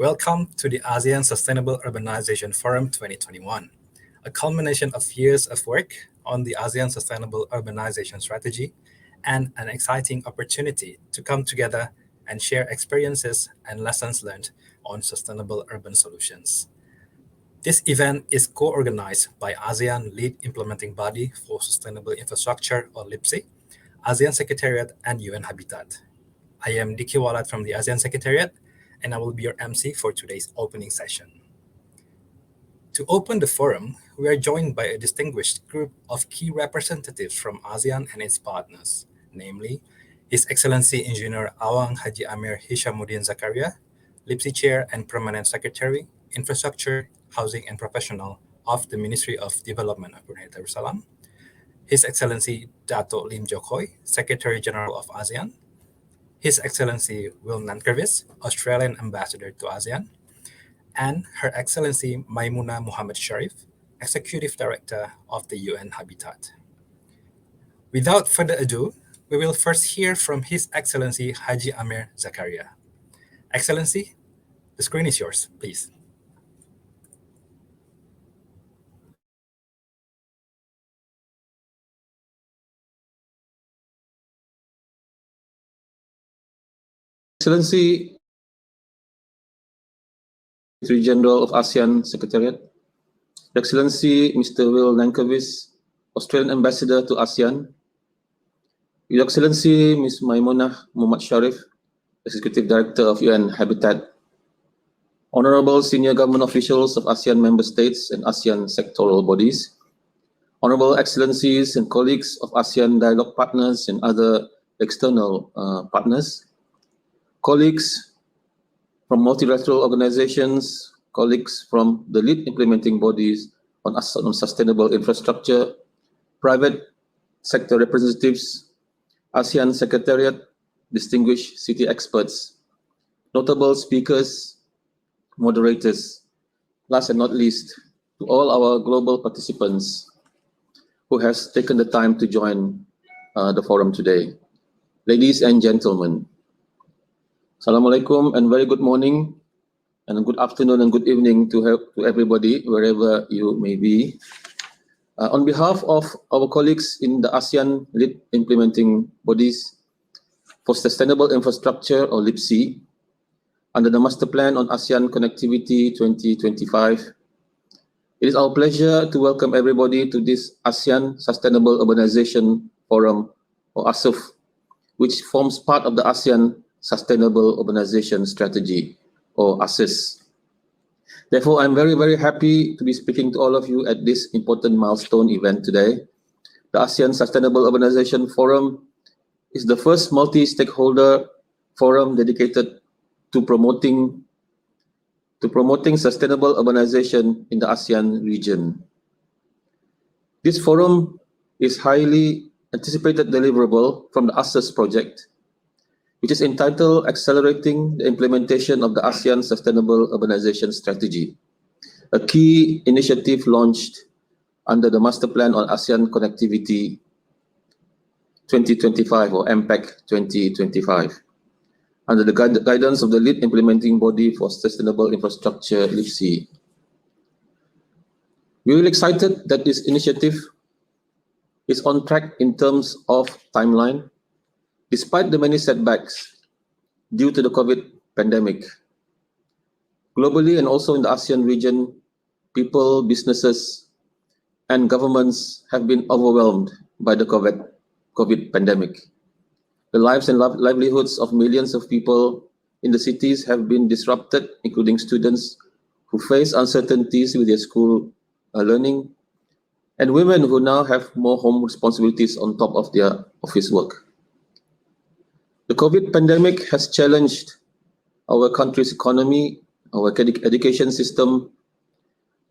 Welcome to the ASEAN Sustainable Urbanization Forum 2021, a culmination of years of work on the ASEAN Sustainable Urbanization Strategy and an exciting opportunity to come together and share experiences and lessons learned on sustainable urban solutions. This event is co-organized by ASEAN Lead Implementing Body for Sustainable Infrastructure, or LIPSI, ASEAN Secretariat, and UN Habitat. I am Diki Walat from the ASEAN Secretariat, and I will be your MC for today's opening session. To open the forum, we are joined by a distinguished group of key representatives from ASEAN and its partners, namely His Excellency Engineer Awang Haji Amir Hishamuddin Zakaria, LIPSI Chair and Permanent Secretary, Infrastructure, Housing and Professional of the Ministry of Development of Brunei Darussalam, His Excellency Dato Lim Jokoy, Secretary General of ASEAN, His Excellency Will Nankervis, Australian Ambassador to ASEAN, and Her Excellency Maimuna Muhammad Sharif, Executive Director of the UN Habitat. Without further ado, we will first hear from His Excellency Haji Amir Zakaria. Excellency, the screen is yours, please. Excellency, Secretary General of ASEAN Secretariat, Excellency Mr. Will Nankervis, Australian Ambassador to ASEAN, Your Excellency Ms. Maimunah Muhammad Sharif, Executive Director of UN Habitat, Honorable Senior Government Officials of ASEAN Member States and ASEAN sectoral bodies, Honorable Excellencies and colleagues of ASEAN Dialogue Partners and other external partners, colleagues from multilateral organizations, colleagues from the lead implementing bodies on sustainable infrastructure, private sector representatives, ASEAN Secretariat, distinguished city experts, notable speakers, moderators, last and not least, to all our global participants who has taken the time to join the forum today. Ladies and gentlemen, Assalamualaikum and very good morning and good afternoon and good evening to everybody wherever you may be. On behalf of our colleagues in the ASEAN lead implementing bodies for sustainable infrastructure, or LIPSI, under the Master Plan on ASEAN Connectivity 2025, it is our pleasure to welcome everybody to this ASEAN Sustainable Urbanization Forum, or ASUF, which forms part of the ASEAN Sustainable Urbanization Strategy, or Asus. Therefore, I'm very, very happy to be speaking to all of you at this important milestone event today. The ASEAN Sustainable Urbanization Forum is the first multi-stakeholder forum dedicated to promoting sustainable urbanization in the ASEAN region. This forum is highly anticipated deliverable from the Asus project, which is entitled Accelerating the Implementation of the ASEAN Sustainable Urbanization Strategy, a key initiative launched under the Master Plan on ASEAN Connectivity 2025, or Mpact 2025, under the guidance of the lead implementing body for sustainable infrastructure, LIPSI. We're really excited that this initiative is on track in terms of timeline, despite the many setbacks due to the COVID pandemic. Globally and also in the ASEAN region, people, businesses, and governments have been overwhelmed by the COVID pandemic. The lives and livelihoods of millions of people in the cities have been disrupted, including students who face uncertainties with their school learning, and women who now have more home responsibilities on top of their office work. The COVID pandemic has challenged our country's economy, our education system,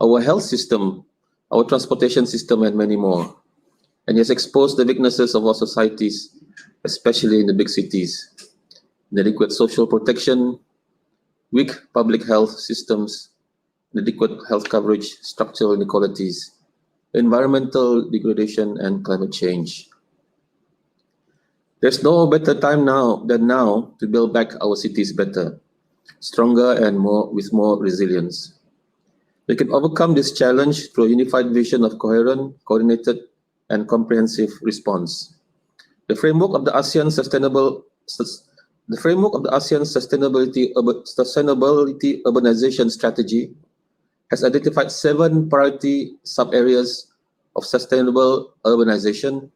our health system, our transportation system, and many more, and has exposed the weaknesses of our societies, especially in the big cities: inadequate social protection, weak public health systems, inadequate health coverage, structural inequalities, environmental degradation, and climate change. There's no better time than now to build back our cities better. stronger and with more resilience. We can overcome this challenge through a unified vision of coherent, coordinated, and comprehensive response. The framework of the ASEAN Sustainability Urbanization Strategy has identified 7 priority sub-areas of sustainable urbanization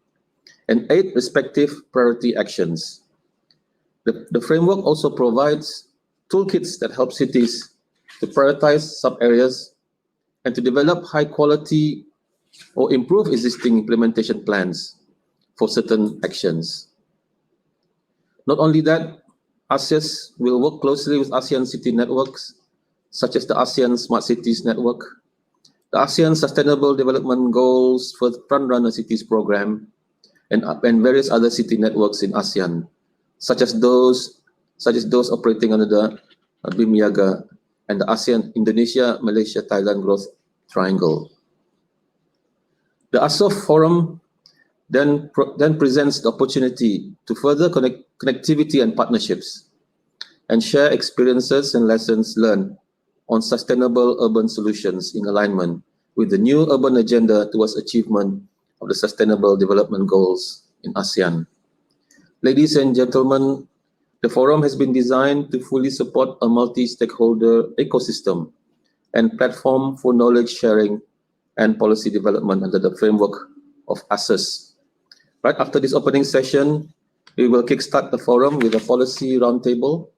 and 8 respective priority actions. The framework also provides toolkits that help cities to prioritize sub-areas and to develop high-quality or improve existing implementation plans for certain actions. Not only that, Asus will work closely with ASEAN city networks, such as the ASEAN Smart Cities Network, the ASEAN Sustainable Development Goals for the Frontrunner Cities Program, and various other city networks in ASEAN, such as those operating under the BIMYAGA and the ASEAN Indonesia, Malaysia, Thailand Growth Triangle. The ASOF Forum then presents the opportunity to further connectivity and partnerships and share experiences and lessons learned on sustainable urban solutions in alignment with the new urban agenda towards achievement of the Sustainable Development Goals in ASEAN. Ladies and gentlemen, the forum has been designed to fully support a multi-stakeholder ecosystem and platform for knowledge sharing and policy development under the framework of Asus. Right after this opening session, we will kickstart the forum with a policy roundtable,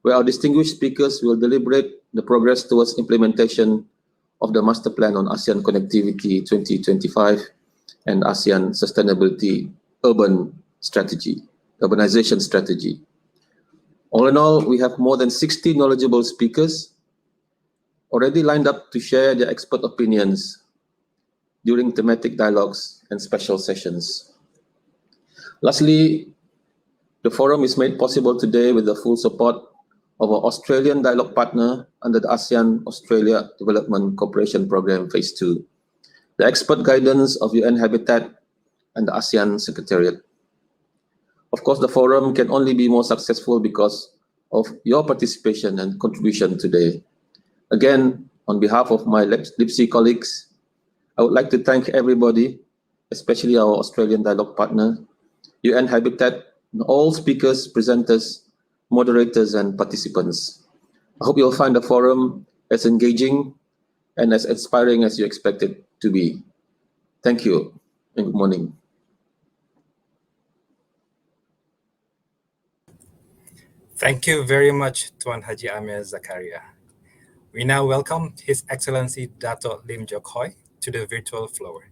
where our distinguished speakers will deliberate the progress towards implementation of the Master Plan on ASEAN Connectivity 2025 and ASEAN Sustainability Urbanization Strategy. All in all, we have more than 60 knowledgeable speakers already lined up to share their expert opinions during thematic dialogues and special sessions. Lastly, the forum is made possible today with the full support of our Australian dialogue partner under the ASEAN-Australia Development Cooperation Programme Phase 2, the expert guidance of UN Habitat and the ASEAN Secretariat. Of course, the forum can only be more successful because of your participation and contribution today. Again, on behalf of my LIPSI colleagues, I would like to thank everybody, especially our Australian dialogue partner, UN Habitat, and all speakers, presenters, moderators, and participants. I hope you'll find the forum as engaging and as inspiring as you expect it to be. Thank you and good morning. Thank you very much, Tuan Haji Amir Zakaria. We now welcome His Excellency Dato' Lim Jock Hoi to the virtual floor.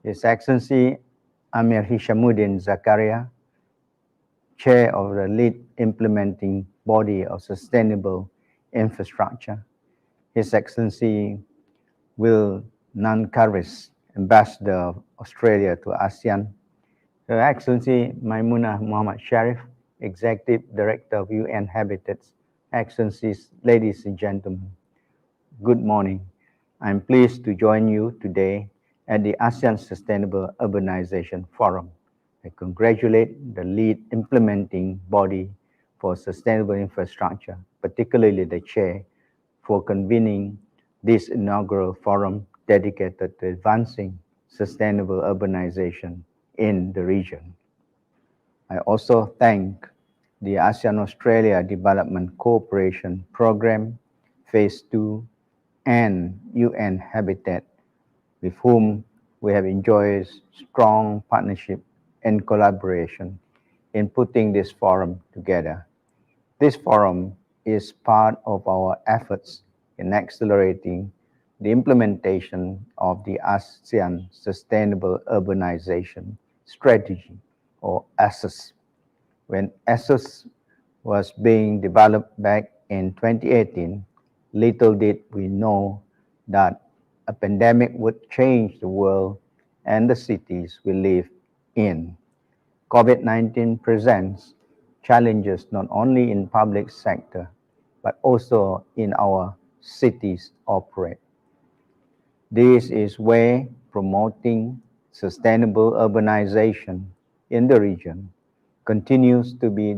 His Excellency Amir Hishamuddin Zakaria, Chair of the Lead Implementing Body of Sustainable Infrastructure, His Excellency Will Nankaris, Ambassador of Australia to ASEAN, Her Excellency Maimunah Muhammad Sharif, Executive Director of UN Habitats, Excellencies, ladies and gentlemen, good morning. I'm pleased to join you today at the ASEAN Sustainable Urbanization Forum. I congratulate the lead implementing body for sustainable infrastructure, particularly the chair, for convening this inaugural forum dedicated to advancing sustainable urbanization in the region. I also thank the ASEAN-Australia Development Cooperation Program, Phase 2, and UN Habitat, with whom we have enjoyed strong partnership and collaboration in putting this forum together. This forum is part of our efforts in accelerating the implementation of the ASEAN Sustainable Urbanization Strategy, or Asus. When Asus was being developed back in 2018, little did we know that a pandemic would change the world and the cities we live in. COVID-19 presents challenges not only in public sector, but also in our cities operate. This is where promoting sustainable urbanization in the region continues to be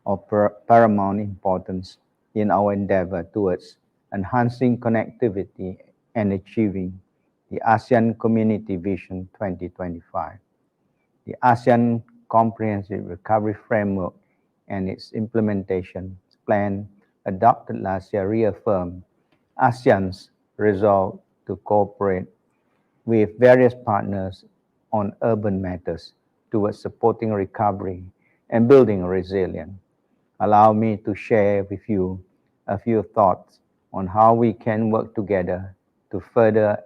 of paramount importance in our endeavor towards enhancing connectivity and achieving the ASEAN Community Vision 2025. The ASEAN Comprehensive Recovery Framework and its implementation plan adopted last year reaffirmed ASEAN's resolve to cooperate with various partners on urban matters towards supporting recovery and building resilience. Allow me to share with you a few thoughts on how we can work together to further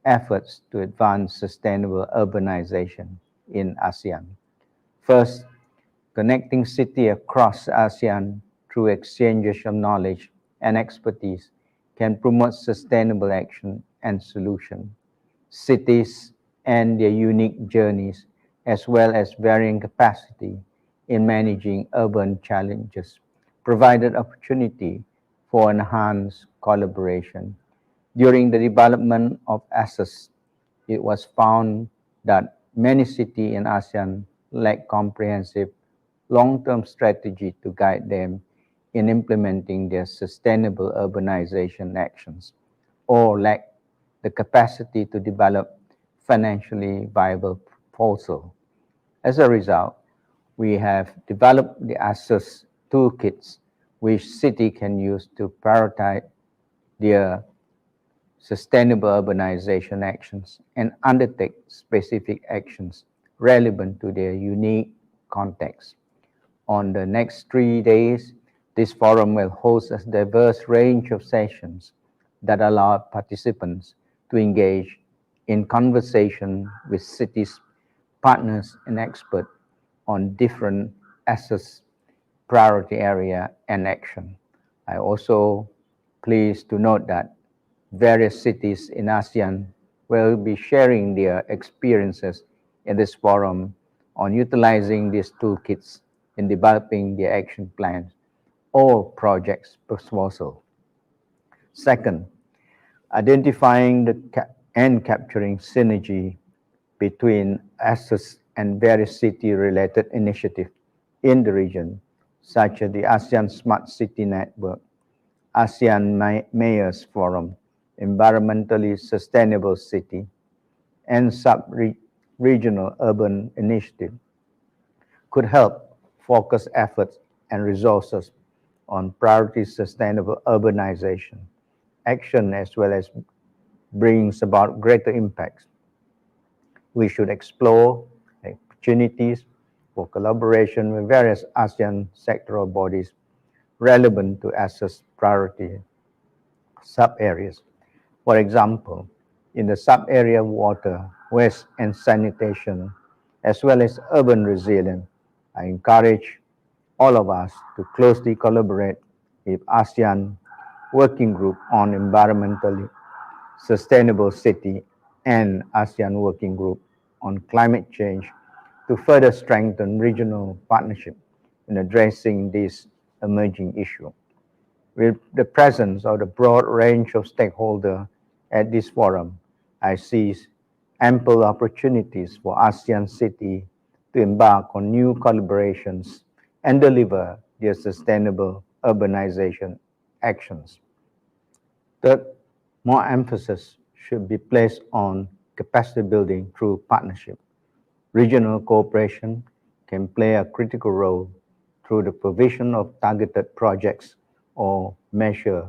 efforts to advance sustainable urbanization in ASEAN. First, connecting cities across ASEAN through exchanges of knowledge and expertise can promote sustainable action and solution. Cities and their unique journeys, as well as varying capacity in managing urban challenges, provided opportunity for enhanced collaboration. During the development of Asus, it was found that many cities in ASEAN lack comprehensive long-term strategy to guide them in implementing their sustainable urbanization actions, or lack the capacity to develop financially viable proposal. As a result, we have developed the Asus toolkits, which city can use to prioritize their sustainable urbanization actions and undertake specific actions relevant to their unique context. On the next 3 days, this forum will host a diverse range of sessions that allow participants to engage in conversation with cities, partners, and experts on different assets, priority area, and action. I also pleased to note that various cities in ASEAN will be sharing their experiences in this forum on utilizing these toolkits in developing their action plans or projects proposal. Second, identifying and capturing synergy between assets and various city-related initiatives in the region, such as the ASEAN Smart City Network, ASEAN Mayors Forum, Environmentally Sustainable City, and sub-regional urban initiative, could help focus efforts and resources on priority sustainable urbanization action, as well as brings about greater impacts. We should explore opportunities for collaboration with various ASEAN sectoral bodies relevant to assess priority sub-areas. For example, in the sub-area water, waste and sanitation, as well as urban resilience, I encourage all of us to closely collaborate with ASEAN Working Group on Environmentally Sustainable City and ASEAN Working Group on Climate Change to further strengthen regional partnership in addressing this emerging issue. With the presence of the broad range of stakeholders at this forum, I see ample opportunities for ASEAN cities to embark on new collaborations and deliver their sustainable urbanization actions. Third, more emphasis should be placed on capacity building through partnership. Regional cooperation can play a critical role through the provision of targeted projects or measures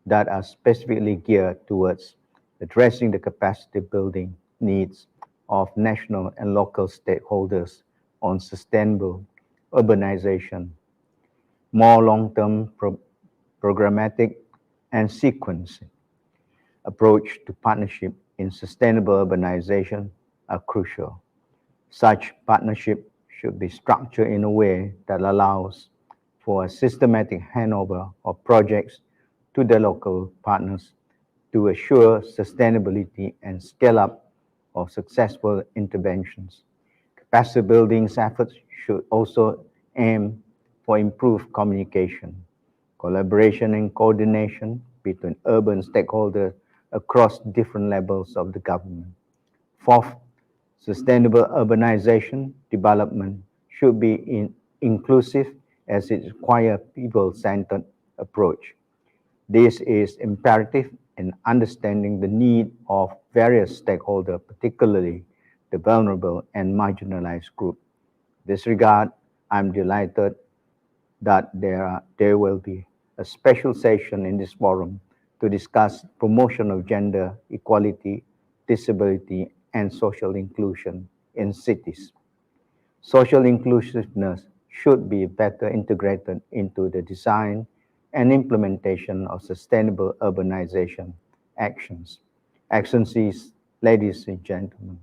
that are specifically geared towards addressing the capacity building needs of national and local stakeholders on sustainable urbanization. More long-term programmatic and sequencing approach to partnership in sustainable urbanization are crucial. Such partnership should be structured in a way that allows for a systematic handover of projects to the local partners to assure sustainability and scale up of successful interventions. Capacity building efforts should also aim for improved communication, collaboration and coordination between urban stakeholders across different levels of the government. Fourth, sustainable urbanization development should be inclusive as it requires people-centered approach. This is imperative in understanding the need of various stakeholders, particularly the vulnerable and marginalized groups. In this regard, I'm delighted that there will be a special session in this forum to discuss promotion of gender equality, disability, and social inclusion in cities. Social inclusiveness should be better integrated into the design and implementation of sustainable urbanization actions. Excellencies, ladies and gentlemen,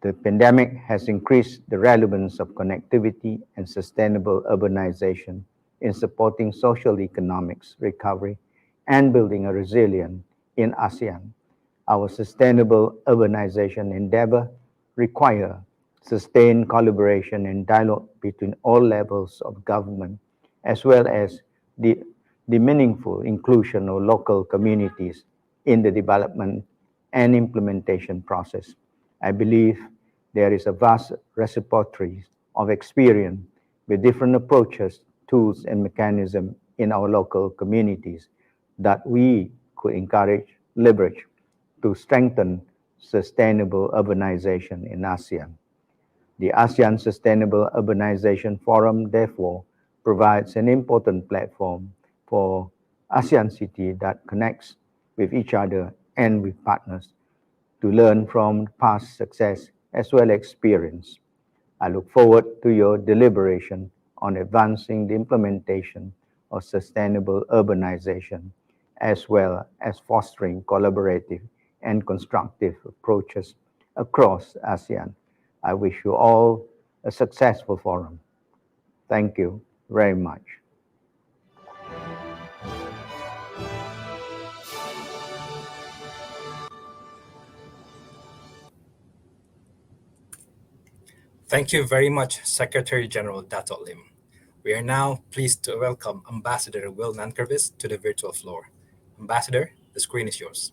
the pandemic has increased the relevance of connectivity and sustainable urbanization in supporting social economics recovery and building a resilience in ASEAN. Our sustainable urbanization endeavor require sustained collaboration and dialogue between all levels of government, as well as the meaningful inclusion of local communities in the development and implementation process. I believe there is a vast repository of experience with different approaches, tools, and mechanisms in our local communities that we could encourage, leverage to strengthen sustainable urbanization in ASEAN. The ASEAN Sustainable Urbanization Forum, therefore, provides an important platform for ASEAN cities that connects with each other and with partners to learn from past success as well as experience. I look forward to your deliberation on advancing the implementation of sustainable urbanization, as well as fostering collaborative and constructive approaches across ASEAN. I wish you all a successful forum. Thank you very much. Thank you very much, Secretary General Dato' Lim. We are now pleased to welcome Ambassador Will Nankervis to the virtual floor. Ambassador, the screen is yours.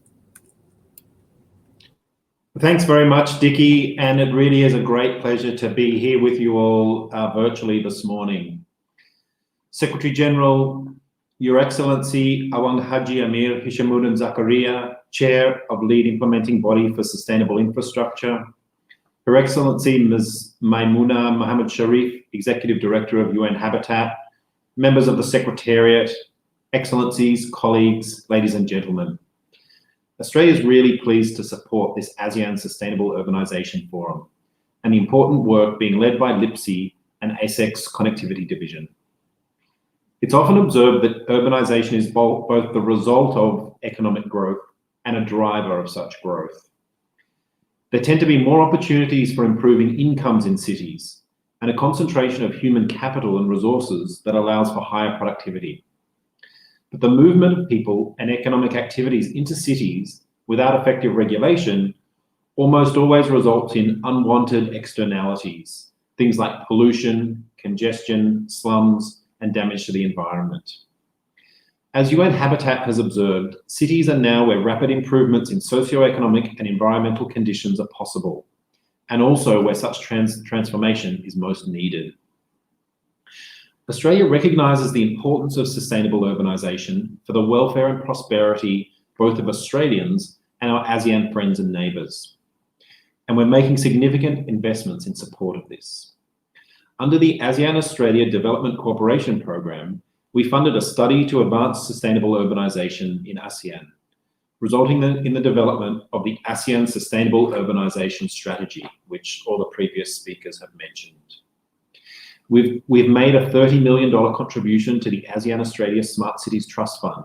Thanks very much, Dickie, and it really is a great pleasure to be here with you all virtually this morning. Secretary General, Your Excellency Awang Haji Amir Hishamuddin Zakaria, Chair of Lead Implementing Body for Sustainable Infrastructure, Her Excellency Ms. Maimuna Mohammed Sharif, Executive Director of UN Habitat, members of the Secretariat, Excellencies, colleagues, ladies and gentlemen. Australia is really pleased to support this ASEAN Sustainable Urbanisation Forum and the important work being led by LIPSI and ASEC's Connectivity Division. It's often observed that urbanisation is both the result of economic growth and a driver of such growth. There tend to be more opportunities for improving incomes in cities and a concentration of human capital and resources that allows for higher productivity. But the movement of people and economic activities into cities without effective regulation almost always results in unwanted externalities, things like pollution, congestion, slums, and damage to the environment. As UN Habitat has observed, cities are now where rapid improvements in socio-economic and environmental conditions are possible, and also where such transformation is most needed. Australia recognises the importance of sustainable urbanisation for the welfare and prosperity both of Australians and our ASEAN friends and neighbours. And we're making significant investments in support of this. Under the ASEAN-Australia Development Cooperation Programme, we funded a study to advance sustainable urbanisation in ASEAN, resulting in the development of the ASEAN Sustainable Urbanisation Strategy, which all the previous speakers have mentioned. We've made a $30 million contribution to the ASEAN-Australia Smart Cities Trust Fund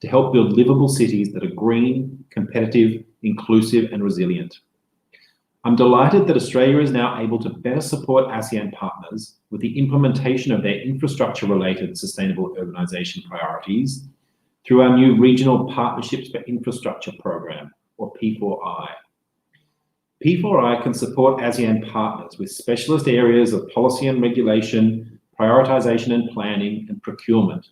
to help build livable cities that are green, competitive, inclusive, and resilient. I'm delighted that Australia is now able to better support ASEAN partners with the implementation of their infrastructure-related sustainable urbanisation priorities through our new Regional Partnerships for Infrastructure program, or P4I. P4I can support ASEAN partners with specialist areas of policy and regulation, prioritization and planning, and procurement,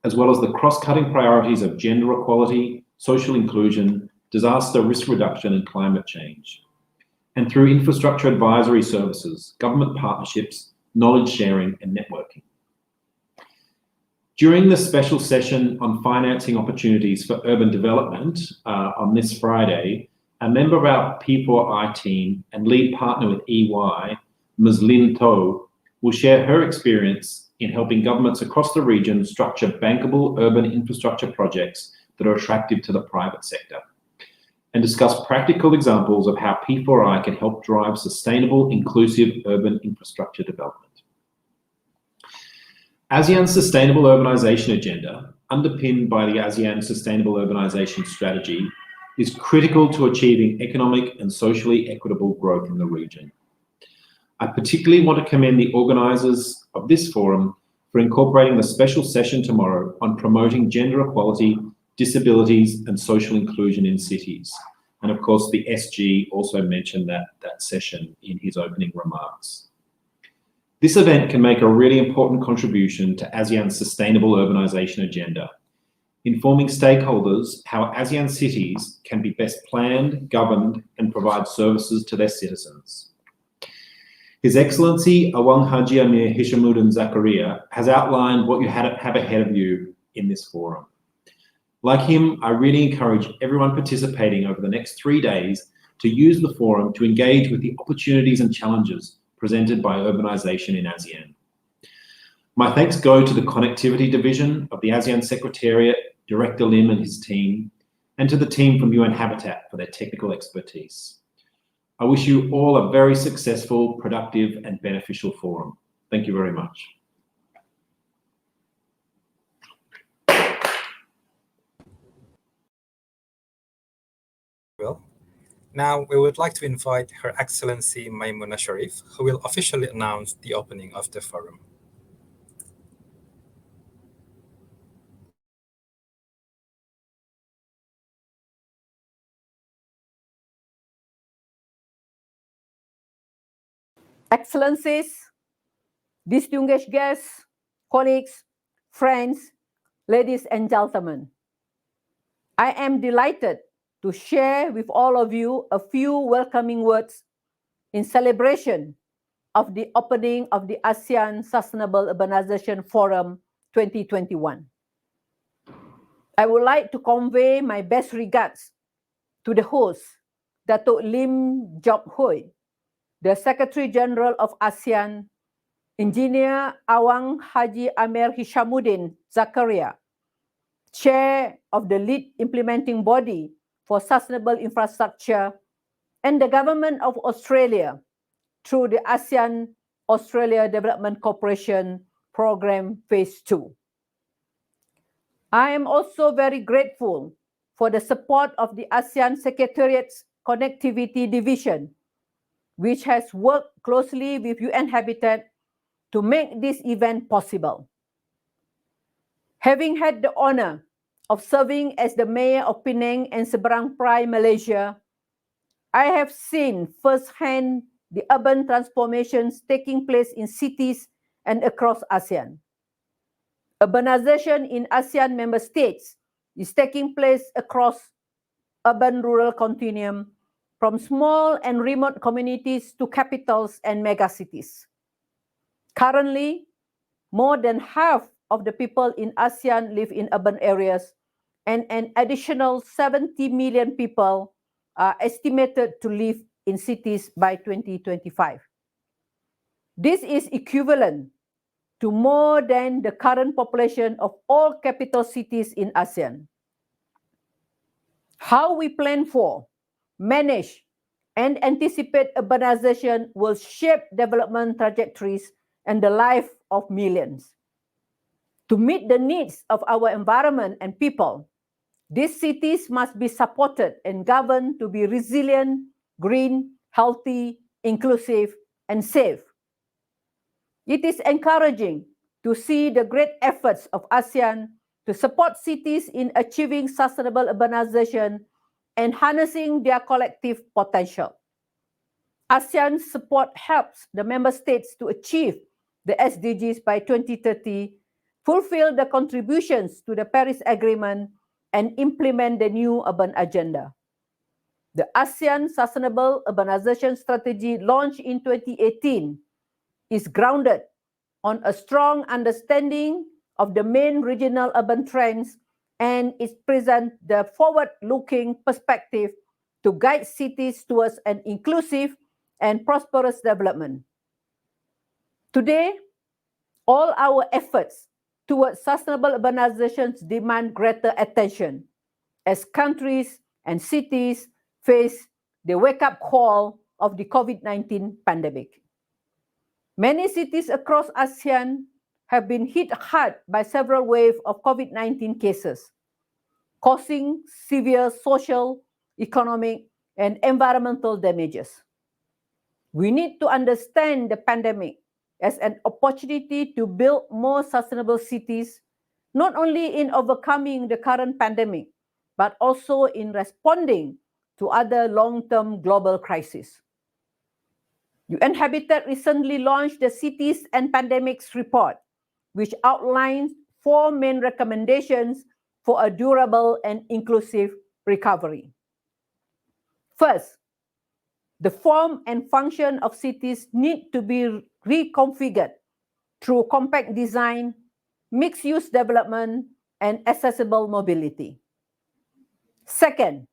as well as the cross-cutting priorities of gender equality, social inclusion, disaster risk reduction, and climate change. And through infrastructure advisory services, government partnerships, knowledge sharing, and networking. During the special session on financing opportunities for urban development on this Friday, a member of our P4I team and lead partner with EY, Ms. Lin To, will share her experience in helping governments across the region structure bankable urban infrastructure projects that are attractive to the private sector, and discuss practical examples of how P4I can help drive sustainable, inclusive urban infrastructure development. ASEAN's Sustainable Urbanisation Agenda, underpinned by the ASEAN Sustainable Urbanisation Strategy, is critical to achieving economic and socially equitable growth in the region. I particularly want to commend the organisers of this forum for incorporating the special session tomorrow on promoting gender equality, disabilities, and social inclusion in cities. And of course, the SG also mentioned that session in his opening remarks. This event can make a really important contribution to ASEAN's Sustainable Urbanisation Agenda, informing stakeholders how ASEAN cities can be best planned, governed, and provide services to their citizens. His Excellency Awang Haji Amir Hishamuddin Zakaria has outlined what you have ahead of you in this forum. Like him, I really encourage everyone participating over the next 3 days to use the forum to engage with the opportunities and challenges presented by urbanisation in ASEAN. My thanks go to the Connectivity Division of the ASEAN Secretariat, Director Lim and his team, and to the team from UN Habitat for their technical expertise. I wish you all a very successful, productive, and beneficial forum. Thank you very much. Well, now we would like to invite Her Excellency Maimuna Sharif, who will officially announce the opening of the forum. Excellencies, distinguished guests, colleagues, friends, ladies and gentlemen, I am delighted to share with all of you a few welcoming words in celebration of the opening of the ASEAN Sustainable Urbanisation Forum 2021. I would like to convey my best regards to the host, Datuk Lim Job Hui, the Secretary General of ASEAN, Engineer Awang Haji Amir Hishamuddin Zakaria, Chair of the lead implementing body for sustainable infrastructure, and the Government of Australia through the ASEAN-Australia Development Cooperation Programme Phase 2. I am also very grateful for the support of the ASEAN Secretariat's Connectivity Division, which has worked closely with UN Habitat to make this event possible. Having had the honor of serving as the Mayor of Penang and Seberang Perai, Malaysia, I have seen firsthand the urban transformations taking place in cities and across ASEAN. Urbanization in ASEAN member states is taking place across urban-rural continuum, from small and remote communities to capitals and megacities. Currently, more than half of the people in ASEAN live in urban areas, and an additional 70 million people are estimated to live in cities by 2025. This is equivalent to more than the current population of all capital cities in ASEAN. How we plan for, manage, and anticipate urbanization will shape development trajectories and the life of millions. To meet the needs of our environment and people, these cities must be supported and governed to be resilient, green, healthy, inclusive, and safe. It is encouraging to see the great efforts of ASEAN to support cities in achieving sustainable urbanization and harnessing their collective potential. ASEAN support helps the member states to achieve the SDGs by 2030, fulfill the contributions to the Paris Agreement, and implement the new urban agenda. The ASEAN Sustainable Urbanization Strategy, launched in 2018, is grounded on a strong understanding of the main regional urban trends and it presents the forward-looking perspective to guide cities towards an inclusive and prosperous development. Today, all our efforts towards sustainable urbanization demand greater attention as countries and cities face the wake-up call of the COVID-19 pandemic. Many cities across ASEAN have been hit hard by several waves of COVID-19 cases, causing severe social, economic, and environmental damages. We need to understand the pandemic as an opportunity to build more sustainable cities, not only in overcoming the current pandemic, but also in responding to other long-term global crises. UN Habitat recently launched the Cities and Pandemics Report, which outlines 4 main recommendations for a durable and inclusive recovery. First, the form and function of cities need to be reconfigured through compact design, mixed-use development, and accessible mobility. Second,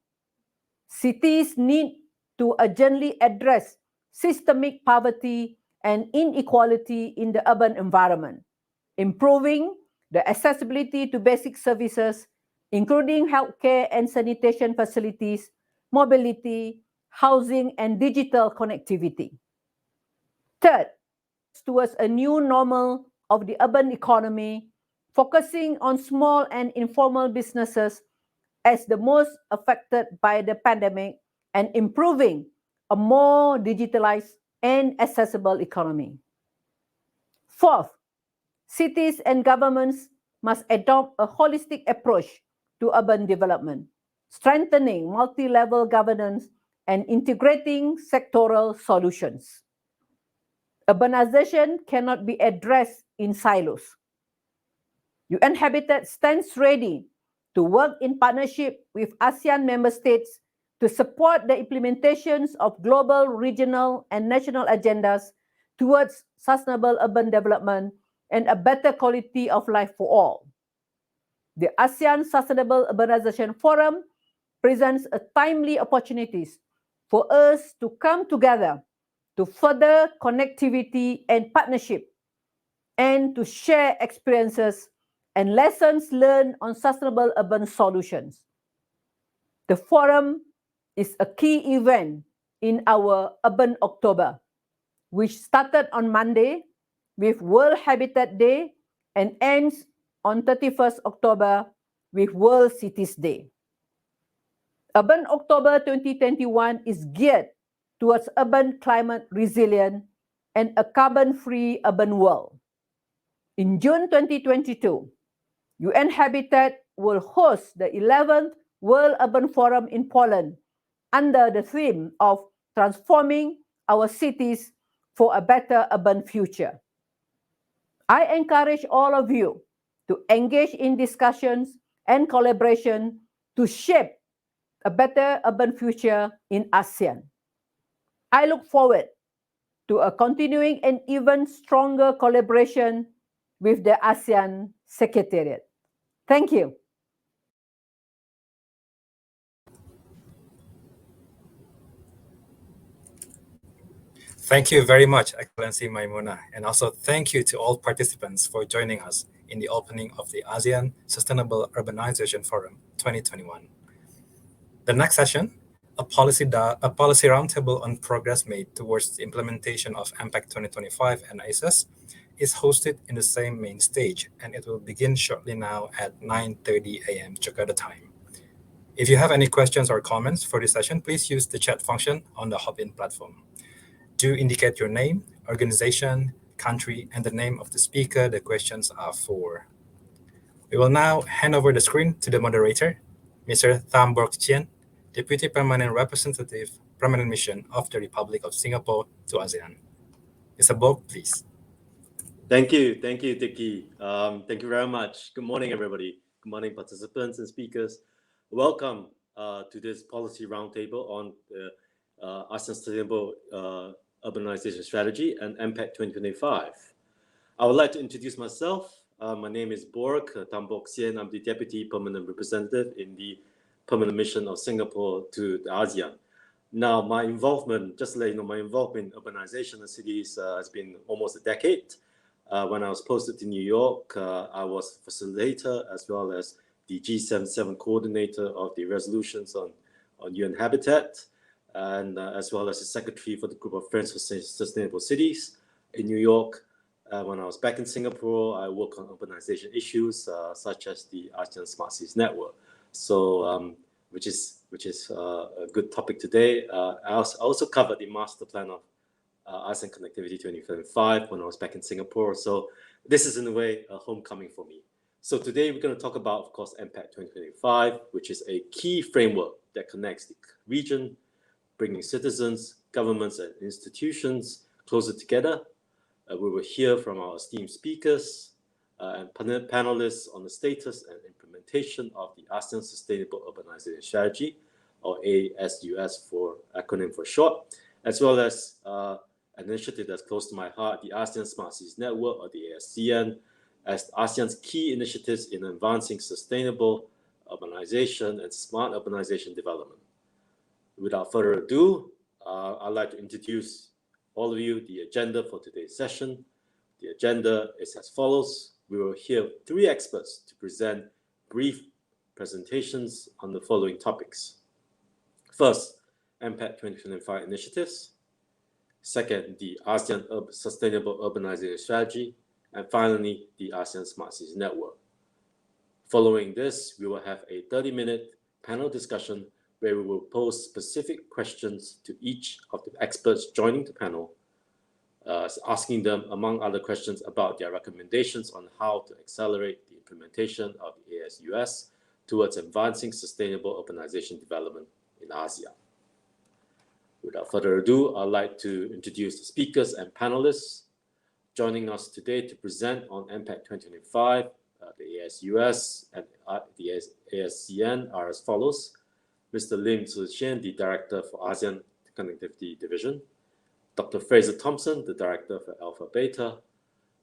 cities need to urgently address systemic poverty and inequality in the urban environment, improving the accessibility to basic services, including healthcare and sanitation facilities, mobility, housing, and digital connectivity. Third, towards a new normal of the urban economy, focusing on small and informal businesses as the most affected by the pandemic and improving a more digitalized and accessible economy. Fourth, cities and governments must adopt a holistic approach to urban development, strengthening multi-level governance and integrating sectoral solutions. Urbanization cannot be addressed in silos. UN Habitat stands ready to work in partnership with ASEAN member states to support the implementations of global, regional, and national agendas towards sustainable urban development and a better quality of life for all. The ASEAN Sustainable Urbanization Forum presents a timely opportunities for us to come together to further connectivity and partnership and to share experiences and lessons learned on sustainable urban solutions. The forum is a key event in our Urban October, which started on Monday with World Habitat Day and ends on 31st October with World Cities Day. Urban October 2021 is geared towards urban climate resilient and a carbon-free urban world. In June 2022, UN Habitat will host the 11th World Urban Forum in Poland under the theme of Transforming Our Cities for a Better Urban Future. I encourage all of you to engage in discussions and collaboration to shape a better urban future in ASEAN. I look forward to a continuing and even stronger collaboration with the ASEAN Secretariat. Thank you. Thank you very much, Excellency Maimuna, and also thank you to all participants for joining us in the opening of the ASEAN Sustainable Urbanization Forum 2021. The next session, a policy roundtable on progress made towards the implementation of Mpact 2025 and Asus, is hosted in the same main stage, and it will begin shortly now at 9:30 a.m. Jakarta time. If you have any questions or comments for this session, please use the chat function on the Hopin platform. Do indicate your name, organization, country, and the name of the speaker the questions are for. We will now hand over the screen to the moderator, Mr. Tham Bork Chien, Deputy Permanent Representative, Permanent Mission of the Republic of Singapore to ASEAN. Mr. Bok, please. Thank you, Dicky. Thank you very much. Good morning, everybody. Good morning, participants and speakers. Welcome to this policy roundtable on the Asean Sustainable Urbanization Strategy and Mpact 2025. I would like to introduce myself. My name is Bork Tam Bok Sien. I'm the Deputy Permanent Representative in the Permanent Mission of Singapore to the ASEAN. Now, my involvement, just to let you know, my involvement in urbanization in cities has been almost a decade. When I was posted to New York, I was facilitator as well as the G77 coordinator of the resolutions on UN Habitat, and as well as the secretary for the Group of Friends for Sustainable Cities in New York. When I was back in Singapore, I worked on urbanization issues such as the Asean Smart Cities Network. So, which is a good topic today. I also covered the master plan of ASEAN Connectivity 2025 when I was back in Singapore. So this is in a way a homecoming for me. So today we're going to talk about, of course, Mpact 2025, which is a key framework that connects the region, bringing citizens, governments, and institutions closer together. We will hear from our esteemed speakers and panelists on the status and implementation of the ASEAN Sustainable Urbanization Strategy, or ASUS for acronym for short, as well as an initiative that's close to my heart, the ASEAN Smart Cities Network, or the Ascn, as ASEAN's key initiatives in advancing sustainable urbanization and smart urbanization development. Without further ado, I'd like to introduce all of you the agenda for today's session. The agenda is as follows. We will hear 3 experts to present brief presentations on the following topics. First, Mpact 2025 initiatives. Second, the ASEAN Sustainable Urbanization Strategy. And finally, the ASEAN Smart Cities Network. Following this, we will have a 30-minute panel discussion where we will pose specific questions to each of the experts joining the panel, asking them, among other questions, about their recommendations on how to accelerate the implementation of the ASUS towards advancing sustainable urbanization development in ASEAN. Without further ado, I'd like to introduce the speakers and panelists joining us today to present on Mpact 2025. The ASUS and the Ascn are as follows. Mr. Lim Tzu-Chien, the Director for ASEAN Connectivity Division. Dr. Fraser Thompson, the Director for Alpha Beta.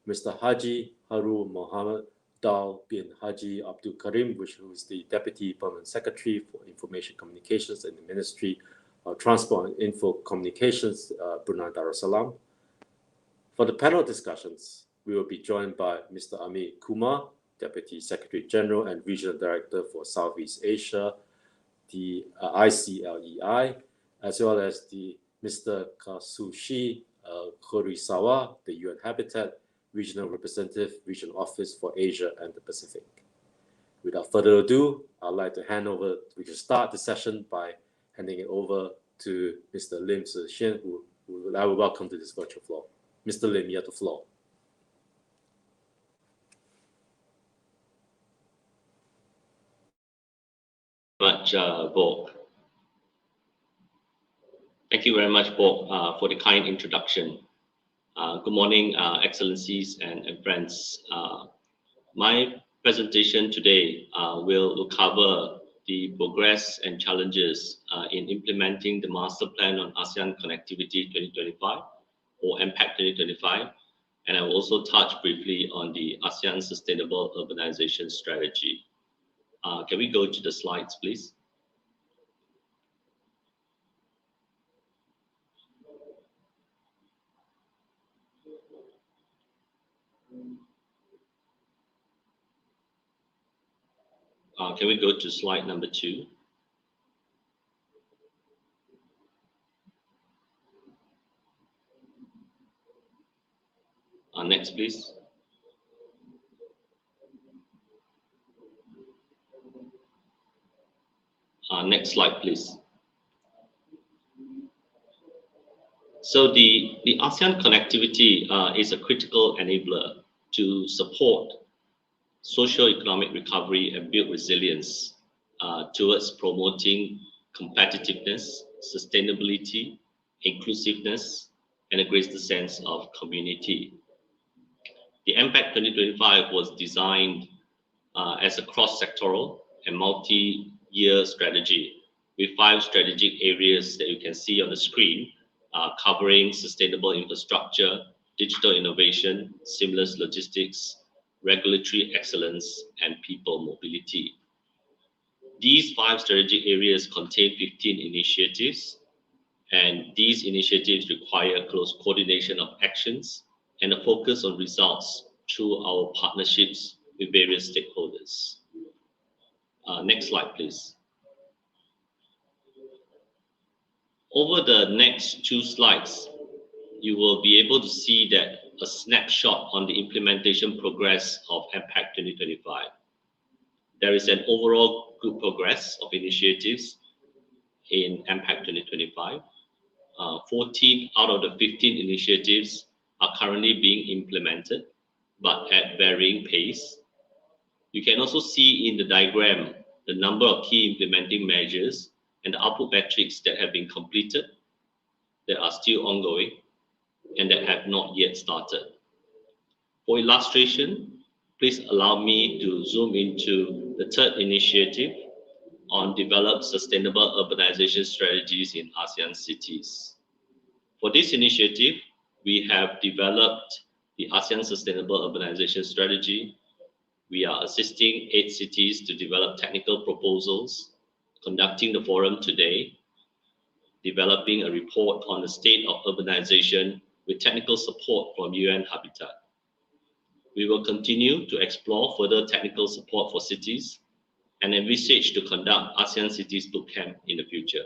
Mr. Haji Haru Mohammed Dal bin Haji Abdul Karim, who is the Deputy Permanent Secretary for Information Communications in the Ministry of Transport and Info Communications, Brunei Darussalam. For the panel discussions, we will be joined by Mr. Amit Kumar, Deputy Secretary General and Regional Director for Southeast Asia, the ICLEI, as well as the Mr. Kazushi Horisawa, the UN Habitat Regional Representative, Regional Office for Asia and the Pacific. Without further ado, I'd like to we can start the session by handing it over to Mr. Lim Tzu-Chien, who I will welcome to this virtual floor. Mr. Lim, you have the floor. Bo. Thank you very much, Bo, for the kind introduction. Good morning, Excellencies and friends. My presentation today will cover the progress and challenges in implementing the Master Plan on ASEAN Connectivity 2025, or Mpact 2025, and I will also touch briefly on the ASEAN Sustainable Urbanization Strategy. Can we go to the slides, please? Can we go to slide number 2? Next, please. Next slide, please. So the ASEAN connectivity is a critical enabler to support socio-economic recovery and build resilience towards promoting competitiveness, sustainability, inclusiveness, and a greater sense of community. The Mpact 2025 was designed as a cross-sectoral and multi-year strategy with 5 strategic areas that you can see on the screen, covering sustainable infrastructure, digital innovation, seamless logistics, regulatory excellence, and people mobility. These 5 strategic areas contain 15 initiatives, and these initiatives require close coordination of actions and a focus on results through our partnerships with various stakeholders. Next slide, please. Over the next 2 slides, you will be able to see that a snapshot on the implementation progress of Mpact 2025. There is an overall good progress of initiatives in Mpact 2025. 14 out of the 15 initiatives are currently being implemented, but at varying pace. You can also see in the diagram the number of key implementing measures and the output metrics that have been completed, that are still ongoing, and that have not yet started. For illustration, please allow me to zoom into the 3rd initiative on develop sustainable urbanization strategies in ASEAN cities. For this initiative, we have developed the ASEAN Sustainable Urbanization Strategy. We are assisting 8 cities to develop technical proposals, conducting the forum today, developing a report on the state of urbanization with technical support from UN Habitat. We will continue to explore further technical support for cities and envisage to conduct ASEAN Cities Bootcamp in the future.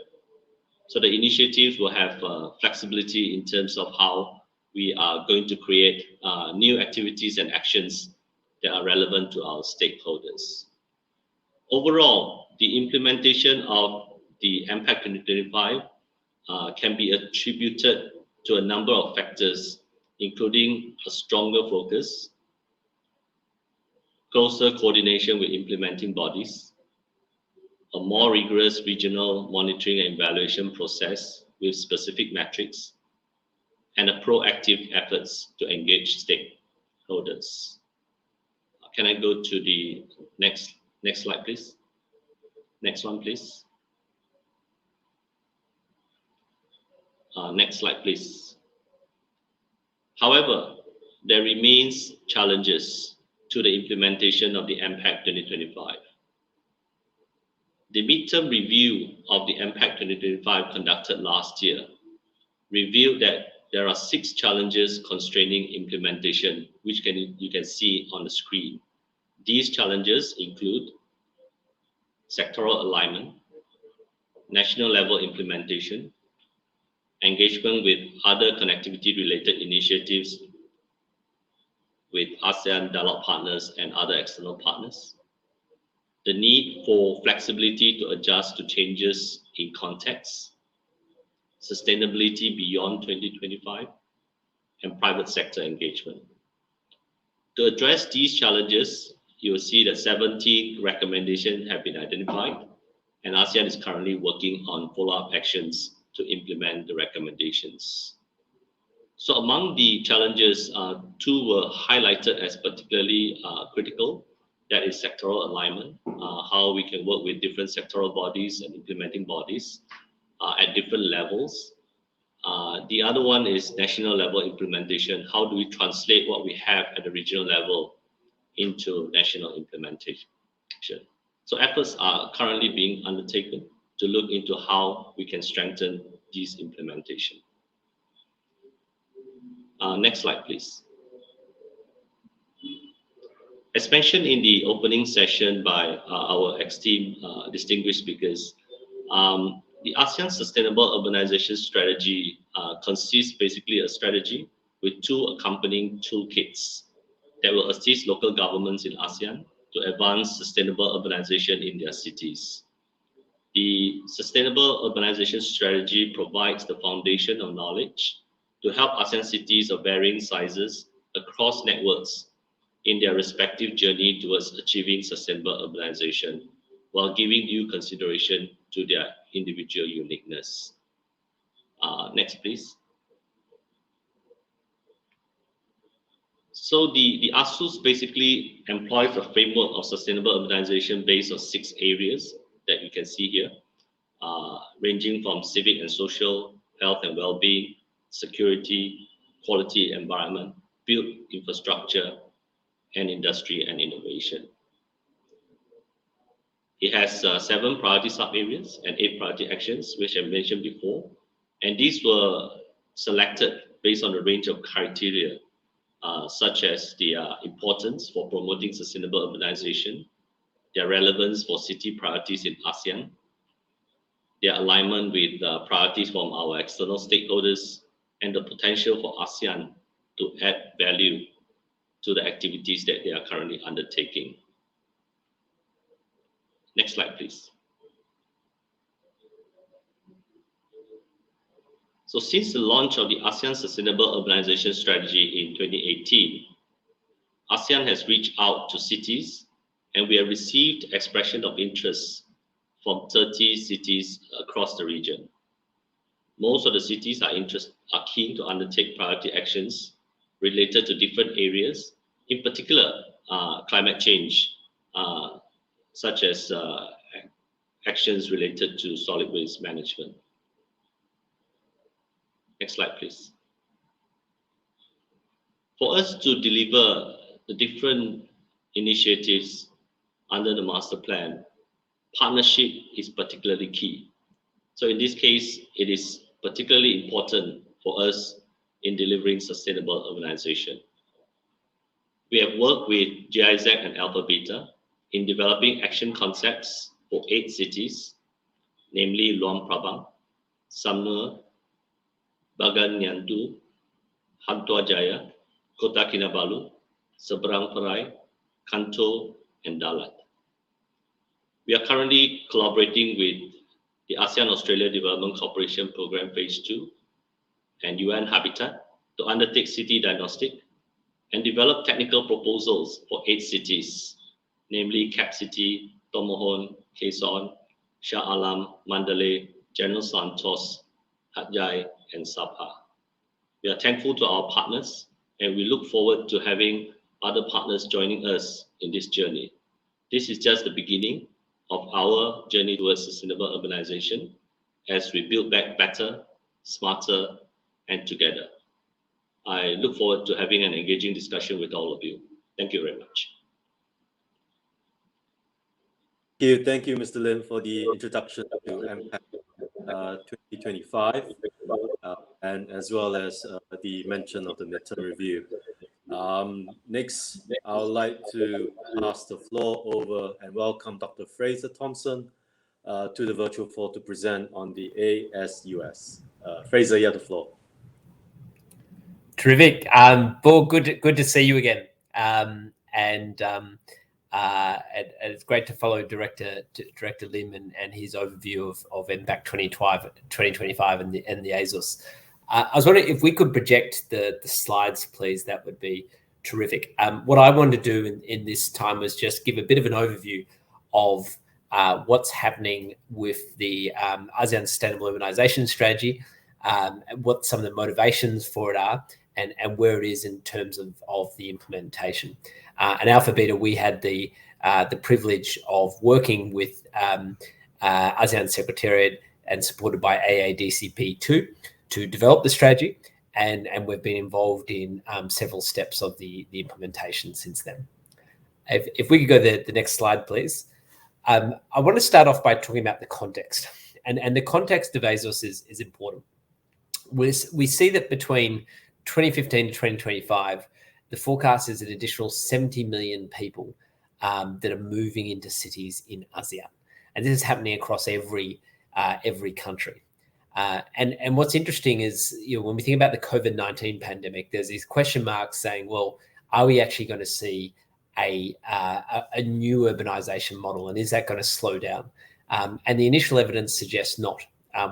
So the initiatives will have flexibility in terms of how we are going to create new activities and actions that are relevant to our stakeholders. Overall, the implementation of the Mpact 2025 can be attributed to a number of factors, including a stronger focus, closer coordination with implementing bodies, a more rigorous regional monitoring and evaluation process with specific metrics, and a proactive efforts to engage stakeholders. Can I go to the next slide, please? Next one, please. Next slide, please. However, there remains challenges to the implementation of the Mpact 2025. The midterm review of the Mpact 2025 conducted last year revealed that there are 6 challenges constraining implementation, which you can see on the screen. These challenges include sectoral alignment, national level implementation, engagement with other connectivity-related initiatives with ASEAN dialogue partners and other external partners, the need for flexibility to adjust to changes in context, sustainability beyond 2025, and private sector engagement. To address these challenges, you will see that 17 recommendations have been identified, and ASEAN is currently working on follow-up actions to implement the recommendations. So among the challenges, 2 were highlighted as particularly critical. That is sectoral alignment, how we can work with different sectoral bodies and implementing bodies at different levels. The other one is national level implementation. How do we translate what we have at the regional level into national implementation? So efforts are currently being undertaken to look into how we can strengthen these implementation. Next slide, please. As mentioned in the opening session by our esteemed distinguished speakers, the ASEAN Sustainable Urbanization Strategy consists basically a strategy with 2 accompanying toolkits that will assist local governments in ASEAN to advance sustainable urbanization in their cities. The Sustainable Urbanization Strategy provides the foundation of knowledge to help ASEAN cities of varying sizes across networks in their respective journey towards achieving sustainable urbanization while giving due consideration to their individual uniqueness. Next, please. So the Asus basically employs a framework of sustainable urbanization based on 6 areas that you can see here, ranging from civic and social, health and well-being, security, quality environment, built infrastructure, and industry and innovation. It has 7 priority sub-areas and 8 priority actions, which I mentioned before. And these were selected based on a range of criteria, such as their importance for promoting sustainable urbanization, their relevance for city priorities in ASEAN, their alignment with priorities from our external stakeholders, and the potential for ASEAN to add value to the activities that they are currently undertaking. Next slide, please. So since the launch of the ASEAN Sustainable Urbanization Strategy in 2018, ASEAN has reached out to cities, and we have received expression of interest from 30 cities across the region. Most of the cities are keen to undertake priority actions related to different areas, in particular climate change, such as actions related to solid waste management. Next slide, please. For us to deliver the different initiatives under the master plan, partnership is particularly key. So in this case, it is particularly important for us in delivering sustainable urbanization. We have worked with GIZ and Alpha Beta in developing action concepts for 8 cities, namely Luang Prabang, Sumner, Bagan Nyantu, Hantua Jaya, Kota Kinabalu, Seberang Perai, Kanto, and Dalat. We are currently collaborating with the ASEAN Australia Development Cooperation Programme Phase 2 and UN Habitat to undertake city diagnostic and develop technical proposals for 8 cities, namely Cap City, Tomohon, Quezon, Shah Alam, Mandalay, General Santos, Hat Yai, and Sabah. We are thankful to our partners, and we look forward to having other partners joining us in this journey. This is just the beginning of our journey towards sustainable urbanization as we build back better, smarter, and together. I look forward to having an engaging discussion with all of you. Thank you very much. Thank you, Mr. Lim, for the introduction to Mpact 2025, and as well as the mention of the midterm review. Next, I would like to pass the floor over and welcome Dr. Fraser Thompson to the virtual floor to present on the ASUS. Fraser, you have the floor. Terrific. Paul, good to see you again. And it's great to follow Director Lim and his overview of Mpact 2025 and the Asus. I was wondering if we could project the slides, please. That would be terrific. What I wanted to do in this time was just give a bit of an overview of what's happening with the ASEAN Sustainable Urbanization Strategy, what some of the motivations for it are, and where it is in terms of the implementation. And Alpha Beta, we had the privilege of working with ASEAN Secretariat and supported by AADCP2 to develop the strategy, and we've been involved in several steps of the implementation since then. If we could go to the next slide, please. I want to start off by talking about the context, and the context of ASUS is important. We see that between 2015 to 2025, the forecast is an additional 70 million people that are moving into cities in ASEAN, and this is happening across every country. And what's interesting is, when we think about the COVID-19 pandemic, there's these question marks saying, well, are we actually going to see a new urbanization model, and is that going to slow down? And the initial evidence suggests not.